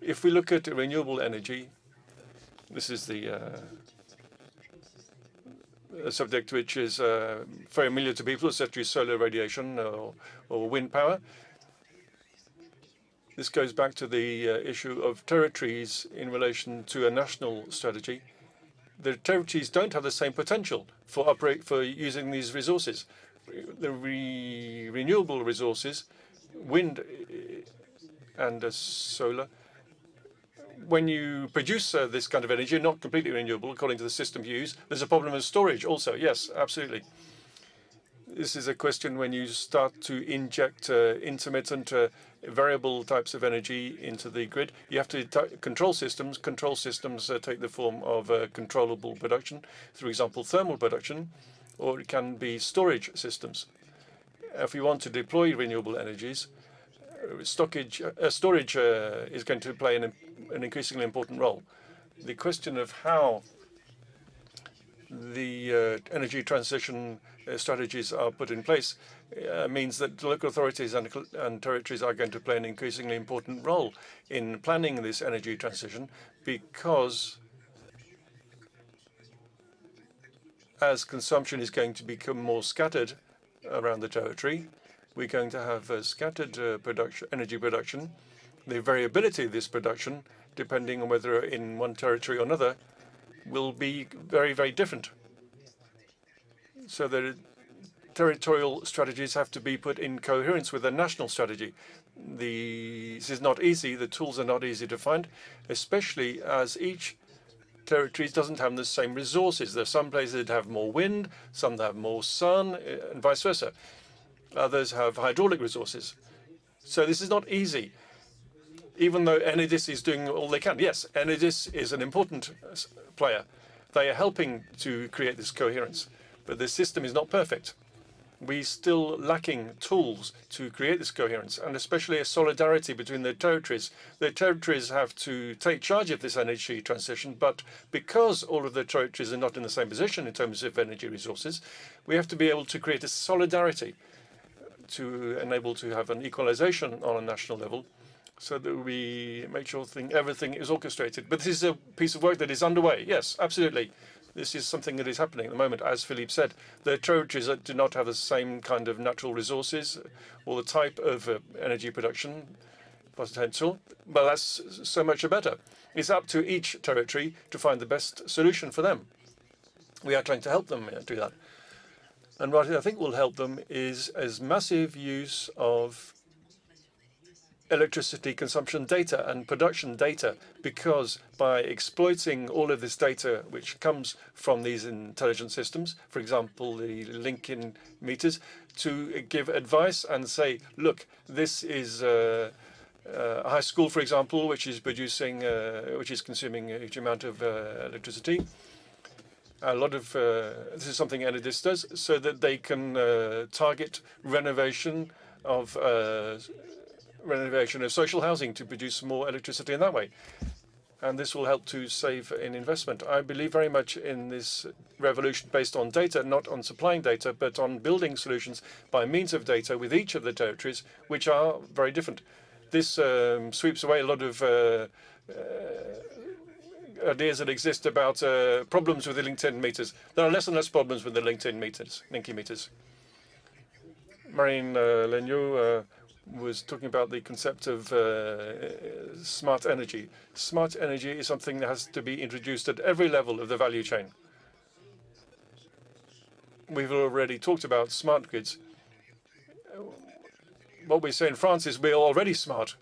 If we look at renewable energy, this is a subject which is very familiar to people, such as solar radiation or wind power. This goes back to the issue of territories in relation to a national strategy. The territories don't have the same potential for using these resources. The renewable resources, wind and solar, when you produce this kind of energy, not completely renewable according to the system you use, there's a problem of storage also. Yes, absolutely. This is a question when you start to inject intermittent variable types of energy into the grid. You have to control systems. Control systems take the form of controllable production, for example, thermal production, or it can be storage systems. If you want to deploy renewable energies, storage is going to play an an increasingly important role. The question of how the energy transition strategies are put in place means that local authorities and territories are going to play an increasingly important role in planning this energy transition, because as consumption is going to become more scattered around the territory, we're going to have scattered energy production. The variability of this production, depending on whether in one territory or another, will be very, very different. So the territorial strategies have to be put in coherence with the national strategy. This is not easy. The tools are not easy to find, especially as each territory doesn't have the same resources. There are some places that have more wind, some that have more sun, and vice versa. Others have hydraulic resources. So this is not easy, even though Enedis is doing all they can. Yes, Enedis is an important player. They are helping to create this coherence, but the system is not perfect. We're still lacking tools to create this coherence, and especially a solidarity between the territories. The territories have to take charge of this energy transition, but because all of the territories are not in the same position in terms of energy resources, we have to be able to create a solidarity to enable to have an equalization on a national level, so that we make sure everything is orchestrated. But this is a piece of work that is underway. Yes, absolutely. This is something that is happening at the moment. As Philippe said, the territories that do not have the same kind of natural resources or the type of energy production potential, well, that's so much better. It's up to each territory to find the best solution for them. We are trying to help them do that. And what I think will help them is massive use of electricity consumption data and production data, because by exploiting all of this data which comes from these intelligent systems, for example, the link-in meters, to give advice and say, look, this is a high school, for example, which is producing, which is consuming a huge amount of electricity. A lot of this is something Enedis does, so that they can target renovation of social housing to produce more electricity in that way. And this will help to save in investment. I believe very much in this revolution based on data, not on supplying data, but on building solutions by means of data with each of the territories, which are very different. This sweeps away a lot of ideas that exist about problems with the linked-in meters. There are less and less problems with the linked-in meters, linking meters. Marianne LAIGNEAU was talking about the concept of smart energy. Smart energy is something that has to be introduced at every level of the value chain. We've already talked about smart grids. What we say in France is we're already smart.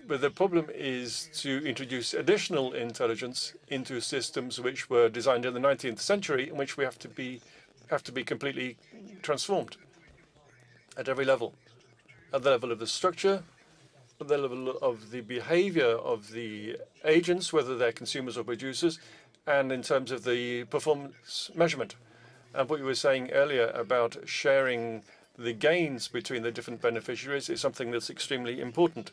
But the problem is to introduce additional intelligence into systems which were designed in the 19th century, in which we have to be completely transformed at every level. At the level of the structure, at the level of the behavior of the agents, whether they're consumers or producers, and in terms of the performance measurement. And what you were saying earlier about sharing the gains between the different beneficiaries is something that's extremely important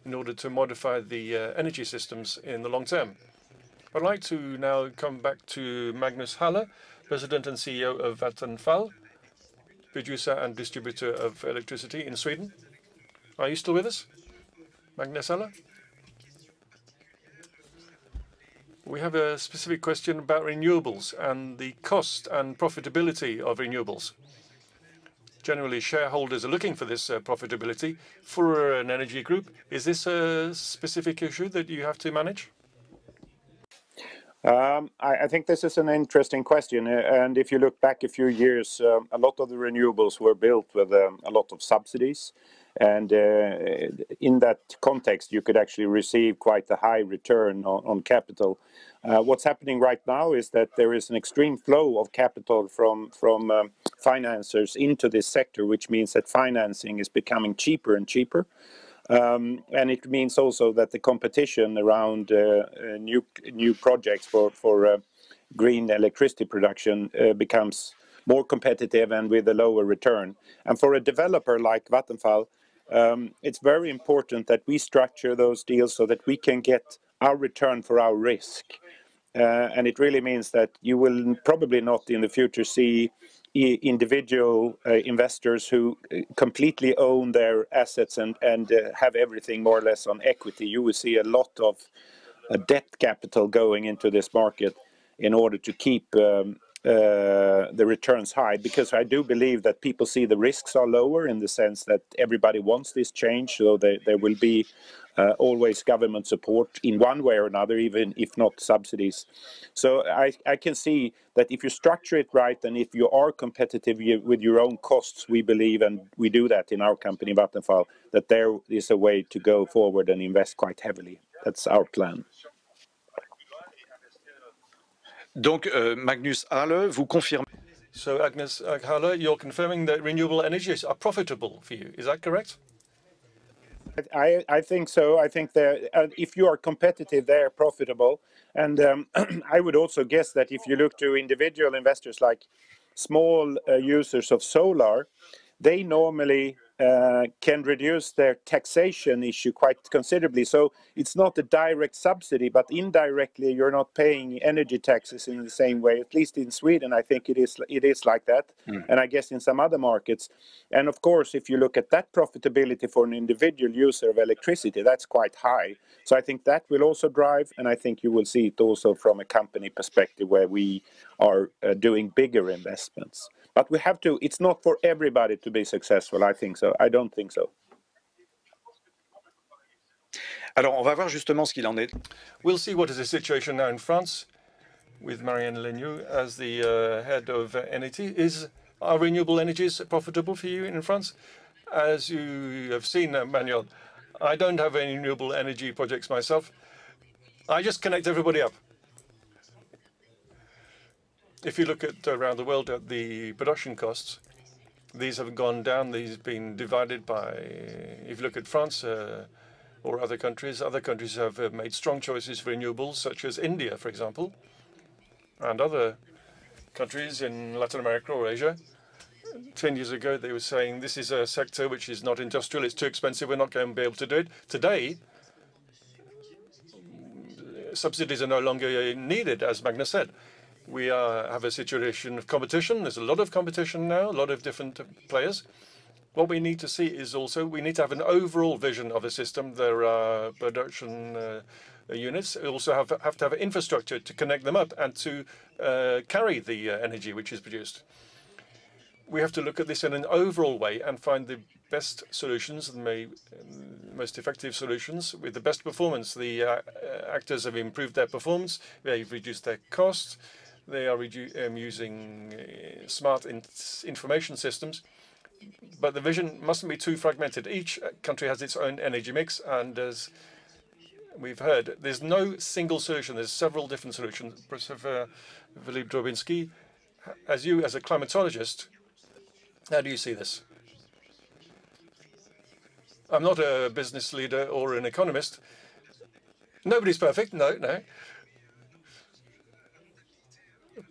in order to modify the energy systems in the long term. I'd like to now come back to Magnus Haller, President and CEO of Vattenfall, producer and distributor of electricity in Sweden. Are you still with us, Magnus Haller? We have a specific question about renewables and the cost and profitability of renewables. Generally, shareholders are looking for this profitability for an energy group. Is this a specific issue that you have to manage? I think this is an interesting question. And if you look back a few years, a lot of the renewables were built with a lot of subsidies. And in that context, you could actually receive quite a high return on capital. What's happening right now is that there is an extreme flow of capital from financiers into this sector, which means that financing is becoming cheaper and cheaper. And it means also that the competition around new projects for green electricity production becomes more competitive and with a lower return. And for a developer like Vattenfall, it's very important that we structure those deals so that we can get our return for our risk. And it really means that you will probably not in the future see individual investors who completely own their assets and have everything more or less on equity. You will see a lot of debt capital going into this market in order to keep the returns high, because I do believe that people see the risks are lower in the sense that everybody wants this change, so there will be always government support in one way or another, even if not subsidies. So I can see that if you structure it right and if you are competitive with your own costs, we believe, and we do that in our company Vattenfall, that there is a way to go forward and invest quite heavily. That's our plan. Donc, Magnus Halle, vous confirmez. So, Agnes Halle, you're confirming that renewable energies are profitable for you. Is that correct? I think so. I think that if you are competitive, they are profitable. And I would also guess that if you look to individual investors like small users of solar, they normally can reduce their taxation issue quite considerably. So it's not a direct subsidy, but indirectly you're not paying energy taxes in the same way. At least in Sweden, I think it is like that. And I guess in some other markets. And of course, if you look at that profitability for an individual user of electricity, that's quite high. So I think that will also drive, and I think you will see it also from a company perspective where we are doing bigger investments. But we have to, it's not for everybody to be successful, I think so. I don't think so. Alors, on va voir justement ce qu'il en est. We'll see what is the situation now in France with Marianne LAIGNEAU as the head of Enedis. Are renewable energies profitable for you in France? As you have seen, Emmanuel, I don't have any renewable energy projects myself. I just connect everybody up. If you look at around the world at the production costs, these have gone down. These have been divided by, if you look at France or other countries have made strong choices for renewables, such as India, for example, and other countries in Latin America or Asia. 10 years ago, they were saying this is a sector which is not industrial, it's too expensive, we're not going to be able to do it. Today, subsidies are no longer needed, as Magnus said. We have a situation of competition. There's a lot of competition now, a lot of different players. What we need to see is also we need to have an overall vision of a system. There are production units. We also have to have an infrastructure to connect them up and to carry the energy which is produced. We have to look at this in an overall way and find the best solutions, the most effective solutions with the best performance. The actors have improved their performance. They've reduced their costs. They are using smart information systems. But the vision mustn't be too fragmented. Each country has its own energy mix. And as we've heard, there's no single solution. There's several different solutions. Professor Jean-Philippe DROBINSKI, as a climatologist, how do you see this? I'm not a business leader or an economist. Nobody's perfect. No.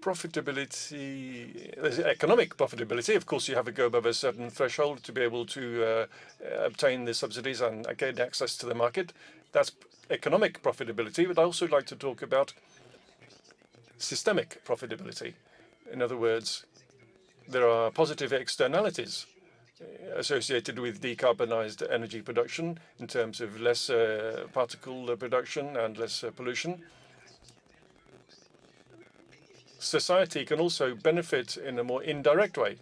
Profitability, there's economic profitability. Of course, you have to go above a certain threshold to be able to obtain the subsidies and gain access to the market. That's economic profitability. But I also like to talk about systemic profitability. In other words, there are positive externalities associated with decarbonized energy production in terms of less particle production and less pollution. Society can also benefit in a more indirect way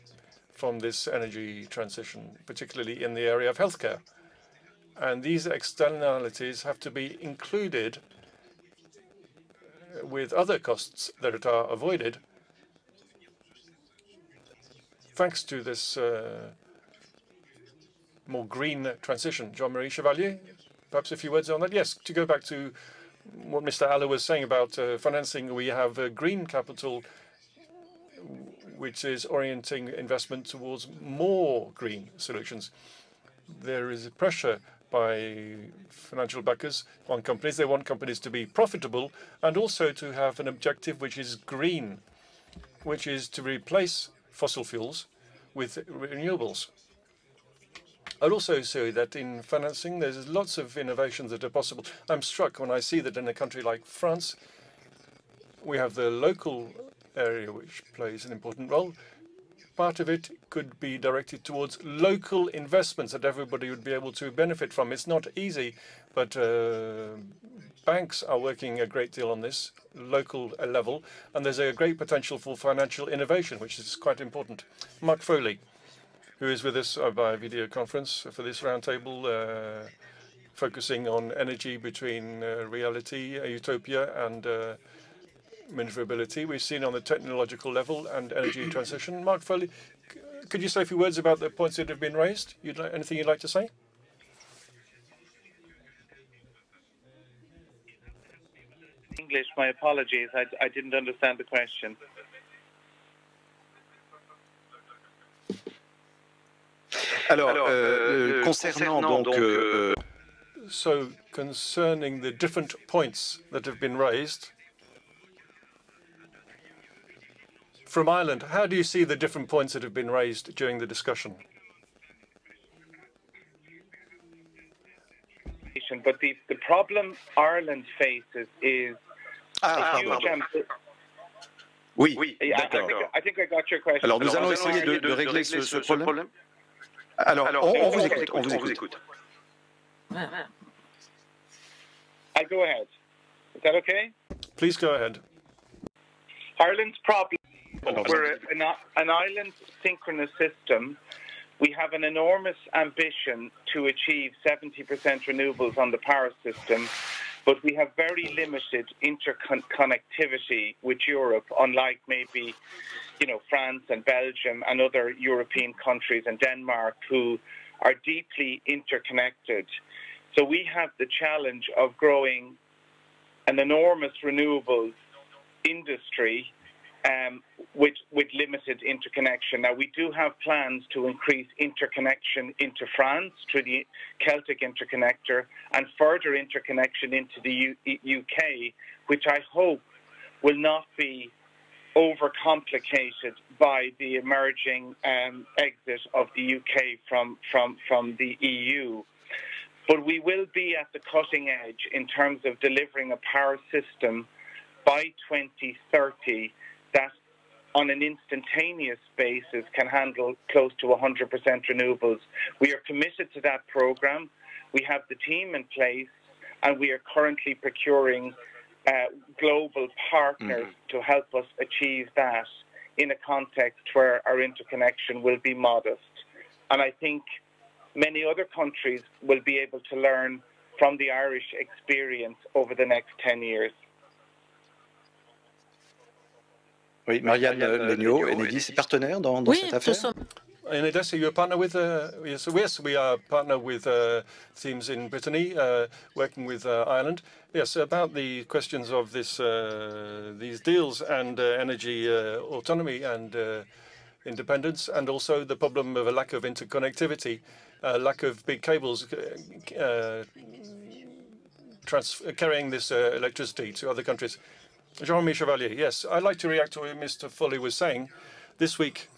from this energy transition, particularly in the area of healthcare. And these externalities have to be included with other costs that are avoided thanks to this more green transition. Jean-Marie Chevalier, perhaps a few words on that? Yes, to go back to what Mr. Halle was saying about financing, we have green capital, which is orienting investment towards more green solutions. There is a pressure by financial backers on companies. They want companies to be profitable and also to have an objective which is green, which is to replace fossil fuels with renewables. I'd also say that in financing, there's lots of innovations that are possible. I'm struck when I see that in a country like France, we have the local area which plays an important role. Part of it could be directed towards local investments that everybody would be able to benefit from. It's not easy, but banks are working a great deal on this local level, and there's a great potential for financial innovation, which is quite important. Mark Foley, who is with us by video conference for this roundtable, focusing on energy between reality, utopia, and maneuverability. We've seen on the technological level and energy transition. Mark Foley, could you say a few words about the points that have been raised? Anything you'd like to say? English, my apologies. I didn't understand the question. Concernant donc so concerning the different points that have been raised from Ireland, how do you see the different points that have been raised during the discussion? But the problem Ireland faces is a huge Oui, d'accord. I think I got your question. Alors, nous allons essayer de régler ce problème. Alors, on vous écoute. I'll go ahead. Is that okay? Please go ahead. Ireland's problem, we're an island synchronous system. We have an enormous ambition to achieve 70% renewables on the power system, but we have very limited interconnectivity with Europe, unlike maybe, France and Belgium and other European countries and Denmark, who are deeply interconnected. So we have the challenge of growing an enormous renewables industry with limited interconnection. Now, we do have plans to increase interconnection into France through the Celtic interconnector and further interconnection into the UK, which I hope will not be overcomplicated by the emerging exit of the UK from the EU. But we will be at the cutting edge in terms of delivering a power system by 2030 that on an instantaneous basis can handle close to 100% renewables. We are committed to that program. We have the team in place, and we are currently procuring global partners to help us achieve that in a context where our interconnection will be modest. And I think many other countries will be able to learn from the Irish experience over the next 10 years. Oui, Marianne LAIGNEAU, Enedis est partenaire dans cette affaire. Enedis, are you a partner with? Yes, we are a partner with teams in Brittany, working with Ireland. Yes, about the questions of these deals and energy autonomy and independence, and also the problem of a lack of interconnectivity, lack of big cables carrying this electricity to other countries. Jean-Philippe Chevalier, yes, I'd like to react to what Mr. Foley was saying. This week,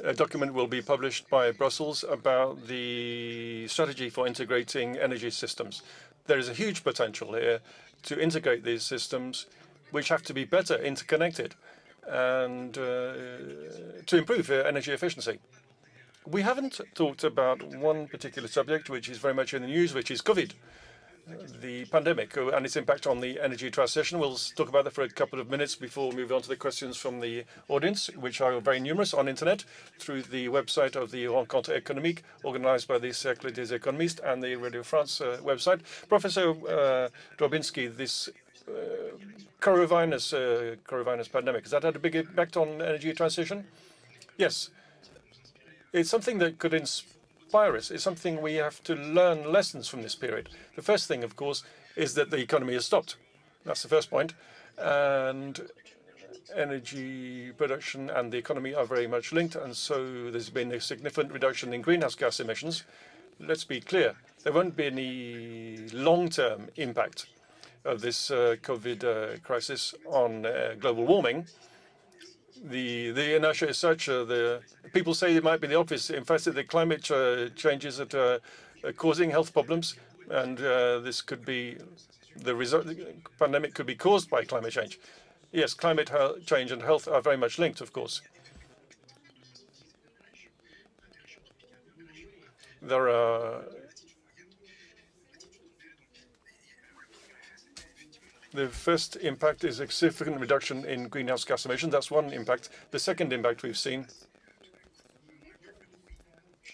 a document will be published by Brussels about the strategy for integrating energy systems. There is a huge potential here to integrate these systems, which have to be better interconnected and to improve energy efficiency. We haven't talked about one particular subject, which is very much in the news, which is COVID. The pandemic and its impact on the energy transition. We'll talk about that for a couple of minutes before we move on to the questions from the audience, which are very numerous on internet through the website of the Rencontre économique, organized by the Cercle des économistes and the Radio France website. Professor DROBINSKI, this coronavirus pandemic, has that had a big impact on energy transition? Yes. It's something that could inspire us. It's something we have to learn lessons from this period. The first thing, of course, is that the economy has stopped. That's the first point. And energy production and the economy are very much linked, and so there's been a significant reduction in greenhouse gas emissions. Let's be clear, there won't be any long-term impact of this COVID crisis on global warming, the inertia is such. The people say it might be the opposite. In fact, the climate changes that are causing health problems, and this could be the result. The pandemic could be caused by climate change. Yes, climate change and health are very much linked, of course. There are the first impact is a significant reduction in greenhouse gas emissions. That's one impact. The second impact we've seen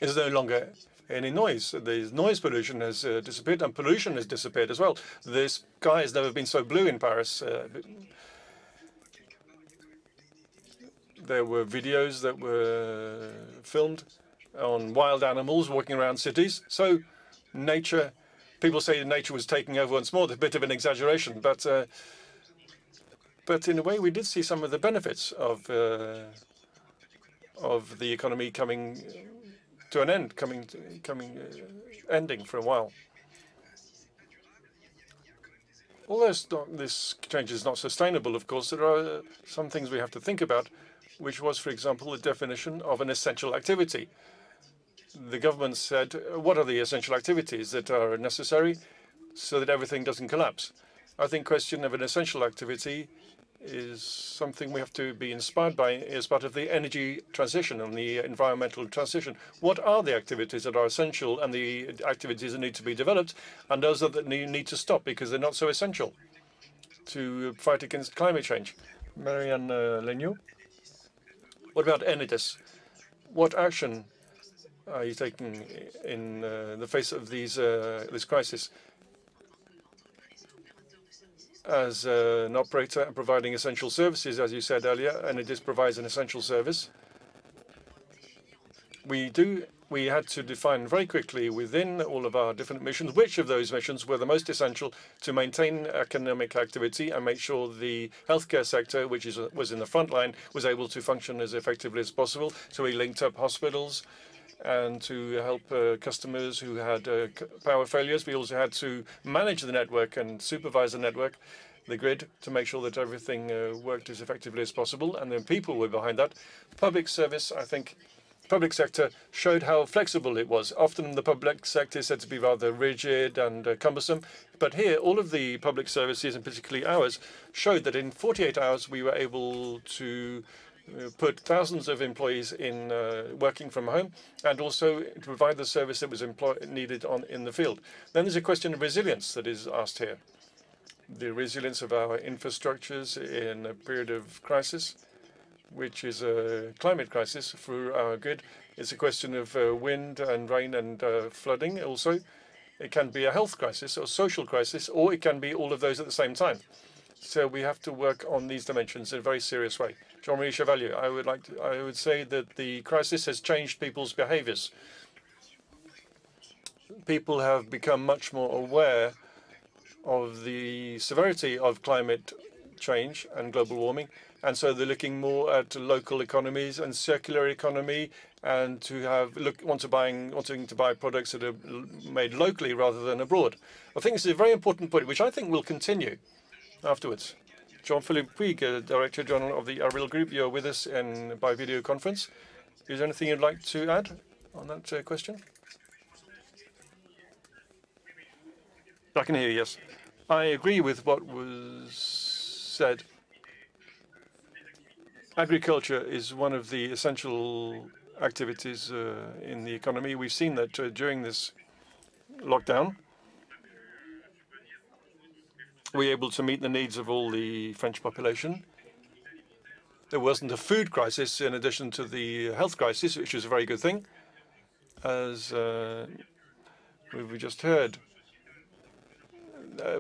is no longer any noise. The noise pollution has disappeared, and pollution has disappeared as well. The sky has never been so blue in Paris. There were videos that were filmed on wild animals walking around cities. So nature, people say nature was taking over once more. That's a bit of an exaggeration, but in a way we did see some of the benefits of the economy coming to an end, ending for a while. Although this change is not sustainable, of course, there are some things we have to think about, which was, for example, the definition of an essential activity. The government said, what are the essential activities that are necessary so that everything doesn't collapse? I think question of an essential activity is something we have to be inspired by as part of the energy transition and the environmental transition. What are the activities that are essential and the activities that need to be developed, and those that need to stop because they're not so essential to fight against climate change? Marianne LAIGNEAU, what about Enedis? What action are you taking in the face of this crisis? As an operator and providing essential services, as you said earlier, Enedis provides an essential service. We had to define very quickly within all of our different missions which of those missions were the most essential to maintain economic activity and make sure the healthcare sector, which was in the front line, was able to function as effectively as possible. So we linked up hospitals and to help customers who had power failures. We also had to manage the network and supervise the network, the grid, to make sure that everything worked as effectively as possible. And then people were behind that. Public service, I think, public sector showed how flexible it was. Often the public sector is said to be rather rigid and cumbersome. But here, all of the public services, and particularly ours, showed that in 48 hours we were able to put thousands of employees in working from home, and also to provide the service that was needed in the field. Then there's a question of resilience that is asked here. The resilience of our infrastructures in a period of crisis, which is a climate crisis for our grid. It's a question of wind and rain and flooding also. It can be a health crisis or social crisis, or it can be all of those at the same time. So we have to work on these dimensions in a very serious way. Jean-Marie Chevalier, I would say that the crisis has changed people's behaviors. People have become much more aware of the severity of climate change and global warming, and so they're looking more at local economies and circular economy, and wanting to buy products that are made locally rather than abroad. I think this is a very important point, which I think will continue afterwards. Jean-Philippe Puig, Director General of the Avril Group, you're with us by video conference. Is there anything you'd like to add on that question? I can hear you, yes. I agree with what was said. Agriculture is one of the essential activities in the economy. We've seen that during this lockdown, we're able to meet the needs of all the French population. There wasn't a food crisis in addition to the health crisis, which is a very good thing. As we just heard,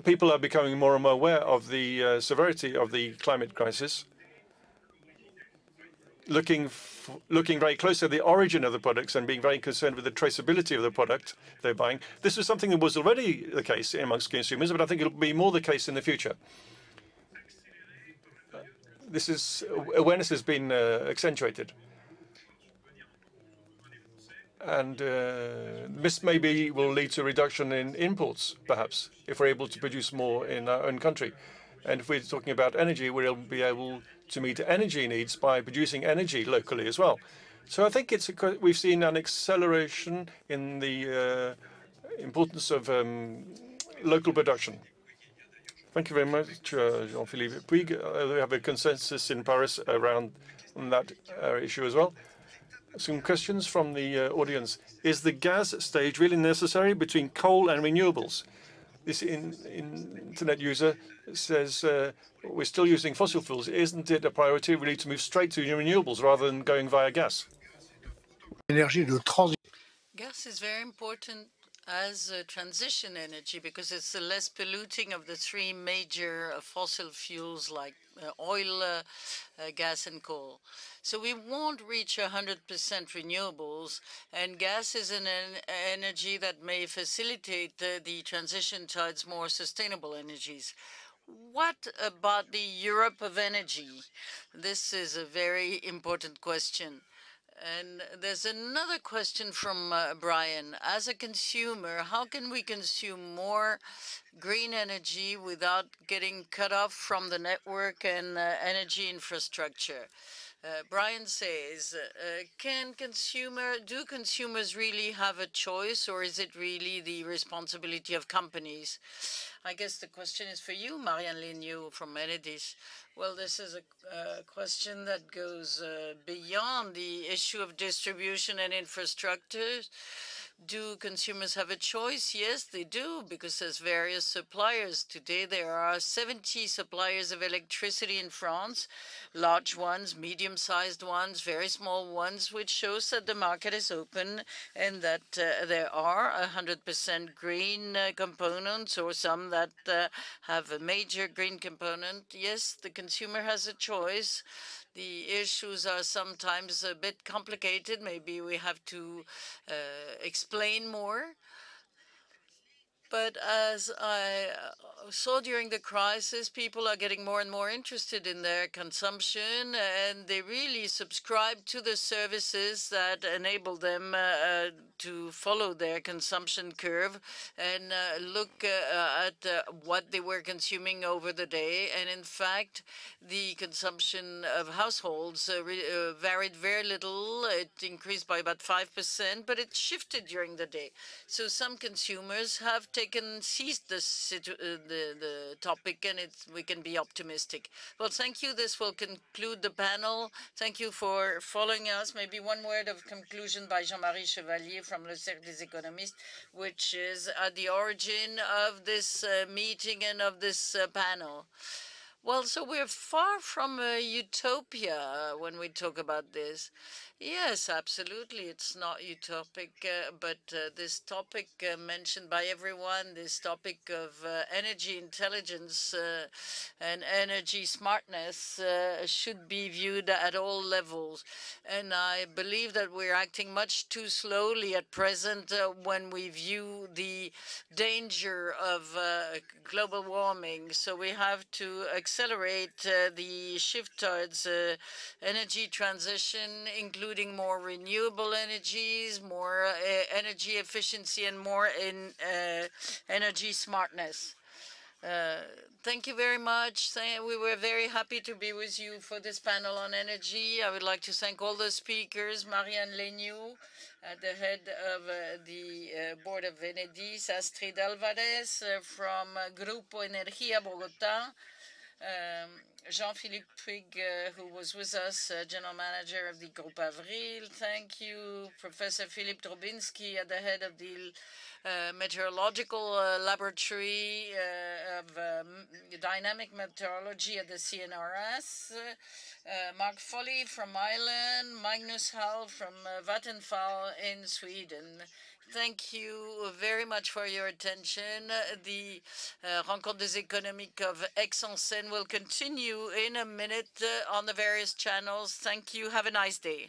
people are becoming more and more aware of the severity of the climate crisis, looking very closely at the origin of the products and being very concerned with the traceability of the product they're buying. This was something that was already the case amongst consumers, but I think it'll be more the case in the future. Awareness has been accentuated. And this maybe will lead to a reduction in imports, perhaps, if we're able to produce more in our own country. And if we're talking about energy, we'll be able to meet energy needs by producing energy locally as well. So I think we've seen an acceleration in the importance of local production. Thank you very much, Jean-Philippe. PUIG, we have a consensus in Paris around that issue as well. Some questions from the audience. Is the gas stage really necessary between coal and renewables? This internet user says we're still using fossil fuels. Isn't it a priority really to move straight to renewables rather than going via gas? Gas is very important as a transition energy because it's the less polluting of the three major fossil fuels like oil, gas and coal. So we won't reach 100% renewables, and gas is an energy that may facilitate the transition towards more sustainable energies. What about the Europe of energy? This is a very important question. And there's another question from Brian. As a consumer, how can we consume more green energy without getting cut off from the network and energy infrastructure? Brian says, do consumers really have a choice, or is it really the responsibility of companies? I guess the question is for you, Marianne LAIGNEAU from Enedis. Well, this is a question that goes beyond the issue of distribution and infrastructure. Do consumers have a choice? Yes, they do, because there's various suppliers. Today, there are 70 suppliers of electricity in France, large ones, medium-sized ones, very small ones, which shows that the market is open and that there are 100% green components or some that have a major green component. Yes, the consumer has a choice. The issues are sometimes a bit complicated. Maybe we have to explain more. But as I saw during the crisis, people are getting more and more interested in their consumption, and they really subscribe to the services that enable them to follow their consumption curve and look at what they were consuming over the day. And in fact, the consumption of households varied very little. It increased by about 5%, but it shifted during the day. So some consumers have seized the topic, and we can be optimistic. Well, thank you. This will conclude the panel. Thank you for following us. Maybe one word of conclusion by Jean-Marie Chevalier from le Cercle des économistes, which is at the origin of this meeting and of this panel. Well, so we're far from a utopia when we talk about this. Yes, absolutely. It's not utopic, but this topic mentioned by everyone, this topic of energy intelligence and energy smartness should be viewed at all levels. And I believe that we're acting much too slowly at present when we view the danger of global warming. So we have to accelerate the shift towards energy transition, including more renewable energies, more energy efficiency, and more in energy smartness. Thank you very much. We were very happy to be with you for this panel on energy. I would like to thank all the speakers, Marianne LAIGNEAU, at the head of the board of Enedis, Astrid ALVAREZ from Grupo Energia, Bogota, Jean-Philippe PUIG, who was with us, General Manager of the Groupe Avril. Thank you, Professor Philippe DROBINSKI, at the head of the Meteorological Laboratory of Dynamic Meteorology at the CNRS, Mark FOLEY from Ireland, Magnus from Vattenfall in Sweden. Thank you very much for your attention. The Rencontre des économiques of Aix-en-Seine will continue in a minute on the various channels. Thank you. Have a nice day.